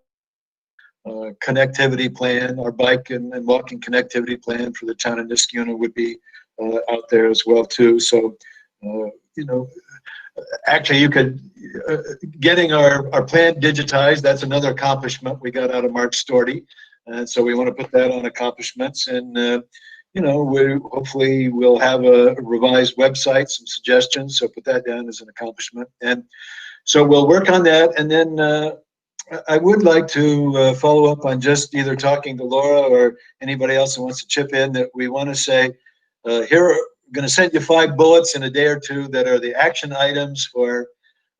S1: connectivity plan, our bike and walking connectivity plan for the town of Niskuna would be out there as well too. So, actually you could, getting our plan digitized, that's another accomplishment we got out of Mark Storty. And so we want to put that on accomplishments, and we hopefully we'll have a revised website, some suggestions, so put that down as an accomplishment. And so we'll work on that. And then I would like to follow up on just either talking to Laura or anybody else who wants to chip in, that we want to say, here are going to send you 5 bullets in a day or two that are the action items for,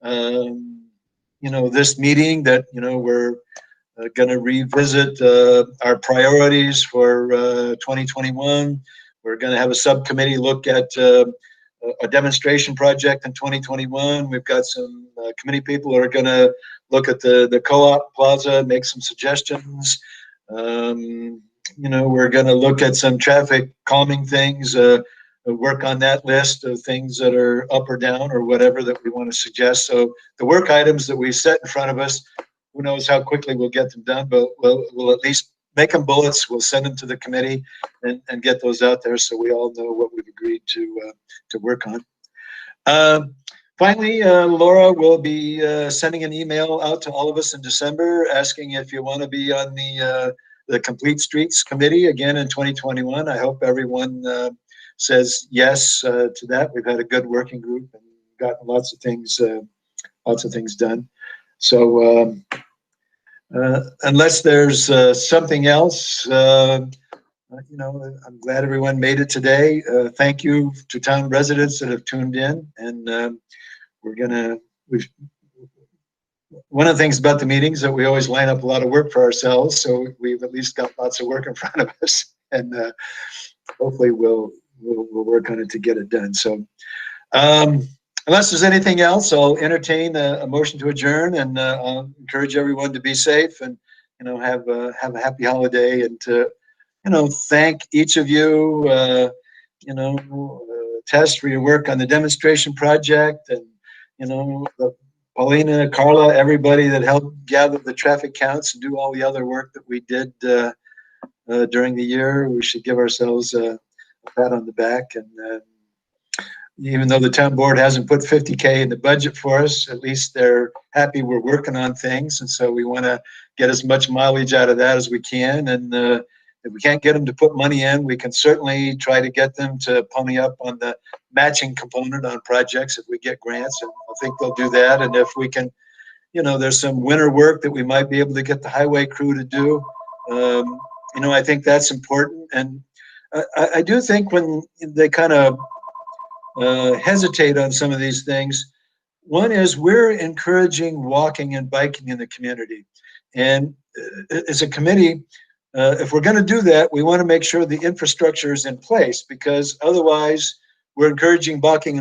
S1: this meeting, that, we're going to revisit our priorities for 2021. We're going to have a subcommittee look at a demonstration project in 2021. We've got some committee people that are going to look at the co-op plaza, make some suggestions. We're going to look at some traffic calming things, work on that list of things that are up or down or whatever that we want to suggest. So the work items that we set in front of us, who knows how quickly we'll get them done, but we'll at least make them bullets. We'll send them to the committee and get those out there so we all know what we've agreed to work on. Finally, Laura will be sending an email out to all of us in December asking if you want to be on the Complete Streets Committee again in 2021. I hope everyone says yes to that. We've had a good working group and gotten lots of things done. So unless there's something else, I'm glad everyone made it today. Thank you to town residents that have tuned in, and one of the things about the meetings that we always line up a lot of work for ourselves, so we've at least got lots of work in front of us, and hopefully we'll work on it to get it done. So unless there's anything else, I'll entertain a motion to adjourn, and I'll encourage everyone to be safe and have a happy holiday, and to thank each of you, Tess, for your work on the demonstration project, and Paulina, Carla, everybody that helped gather the traffic counts and do all the other work that we did during the year. We should give ourselves a pat on the back. And even though the town board hasn't put 50K in the budget for us, at least they're happy we're working on things. And so we want to get as much mileage out of that as we can. And if we can't get them to put money in, we can certainly try to get them to pony up on the matching component on projects if we get grants, and I think they'll do that. And if we can, there's some winter work that we might be able to get the highway crew to do. I think that's important. And I do think when they kind of hesitate on some of these things, one is we're encouraging walking and biking in the community. And as a committee, if we're going to do that, we want to make sure the infrastructure is in place, because otherwise we're encouraging biking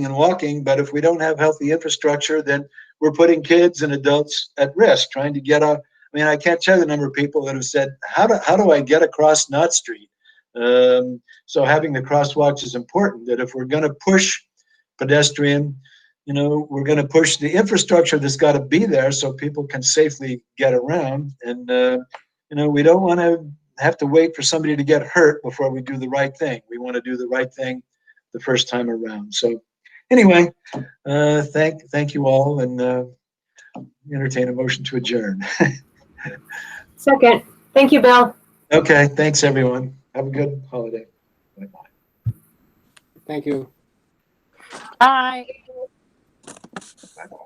S1: and walking. But if we don't have healthy infrastructure, then we're putting kids and adults at risk trying to get out. I mean, I can't tell you the number of people that have said, how do I get across Knott Street? So having the crosswalks is important, that if we're going to push pedestrian, we're going to push the infrastructure that's got to be there so people can safely get around. And, we don't want to have to wait for somebody to get hurt before we do the right thing. We want to do the right thing the first time around. So anyway, thank you all, and entertain a motion to adjourn.
S8: Second. Thank you, Bill.
S1: Okay, thanks everyone. Have a good holiday. Bye-bye.
S3: Thank you.
S7: Bye.
S1: Bye-bye.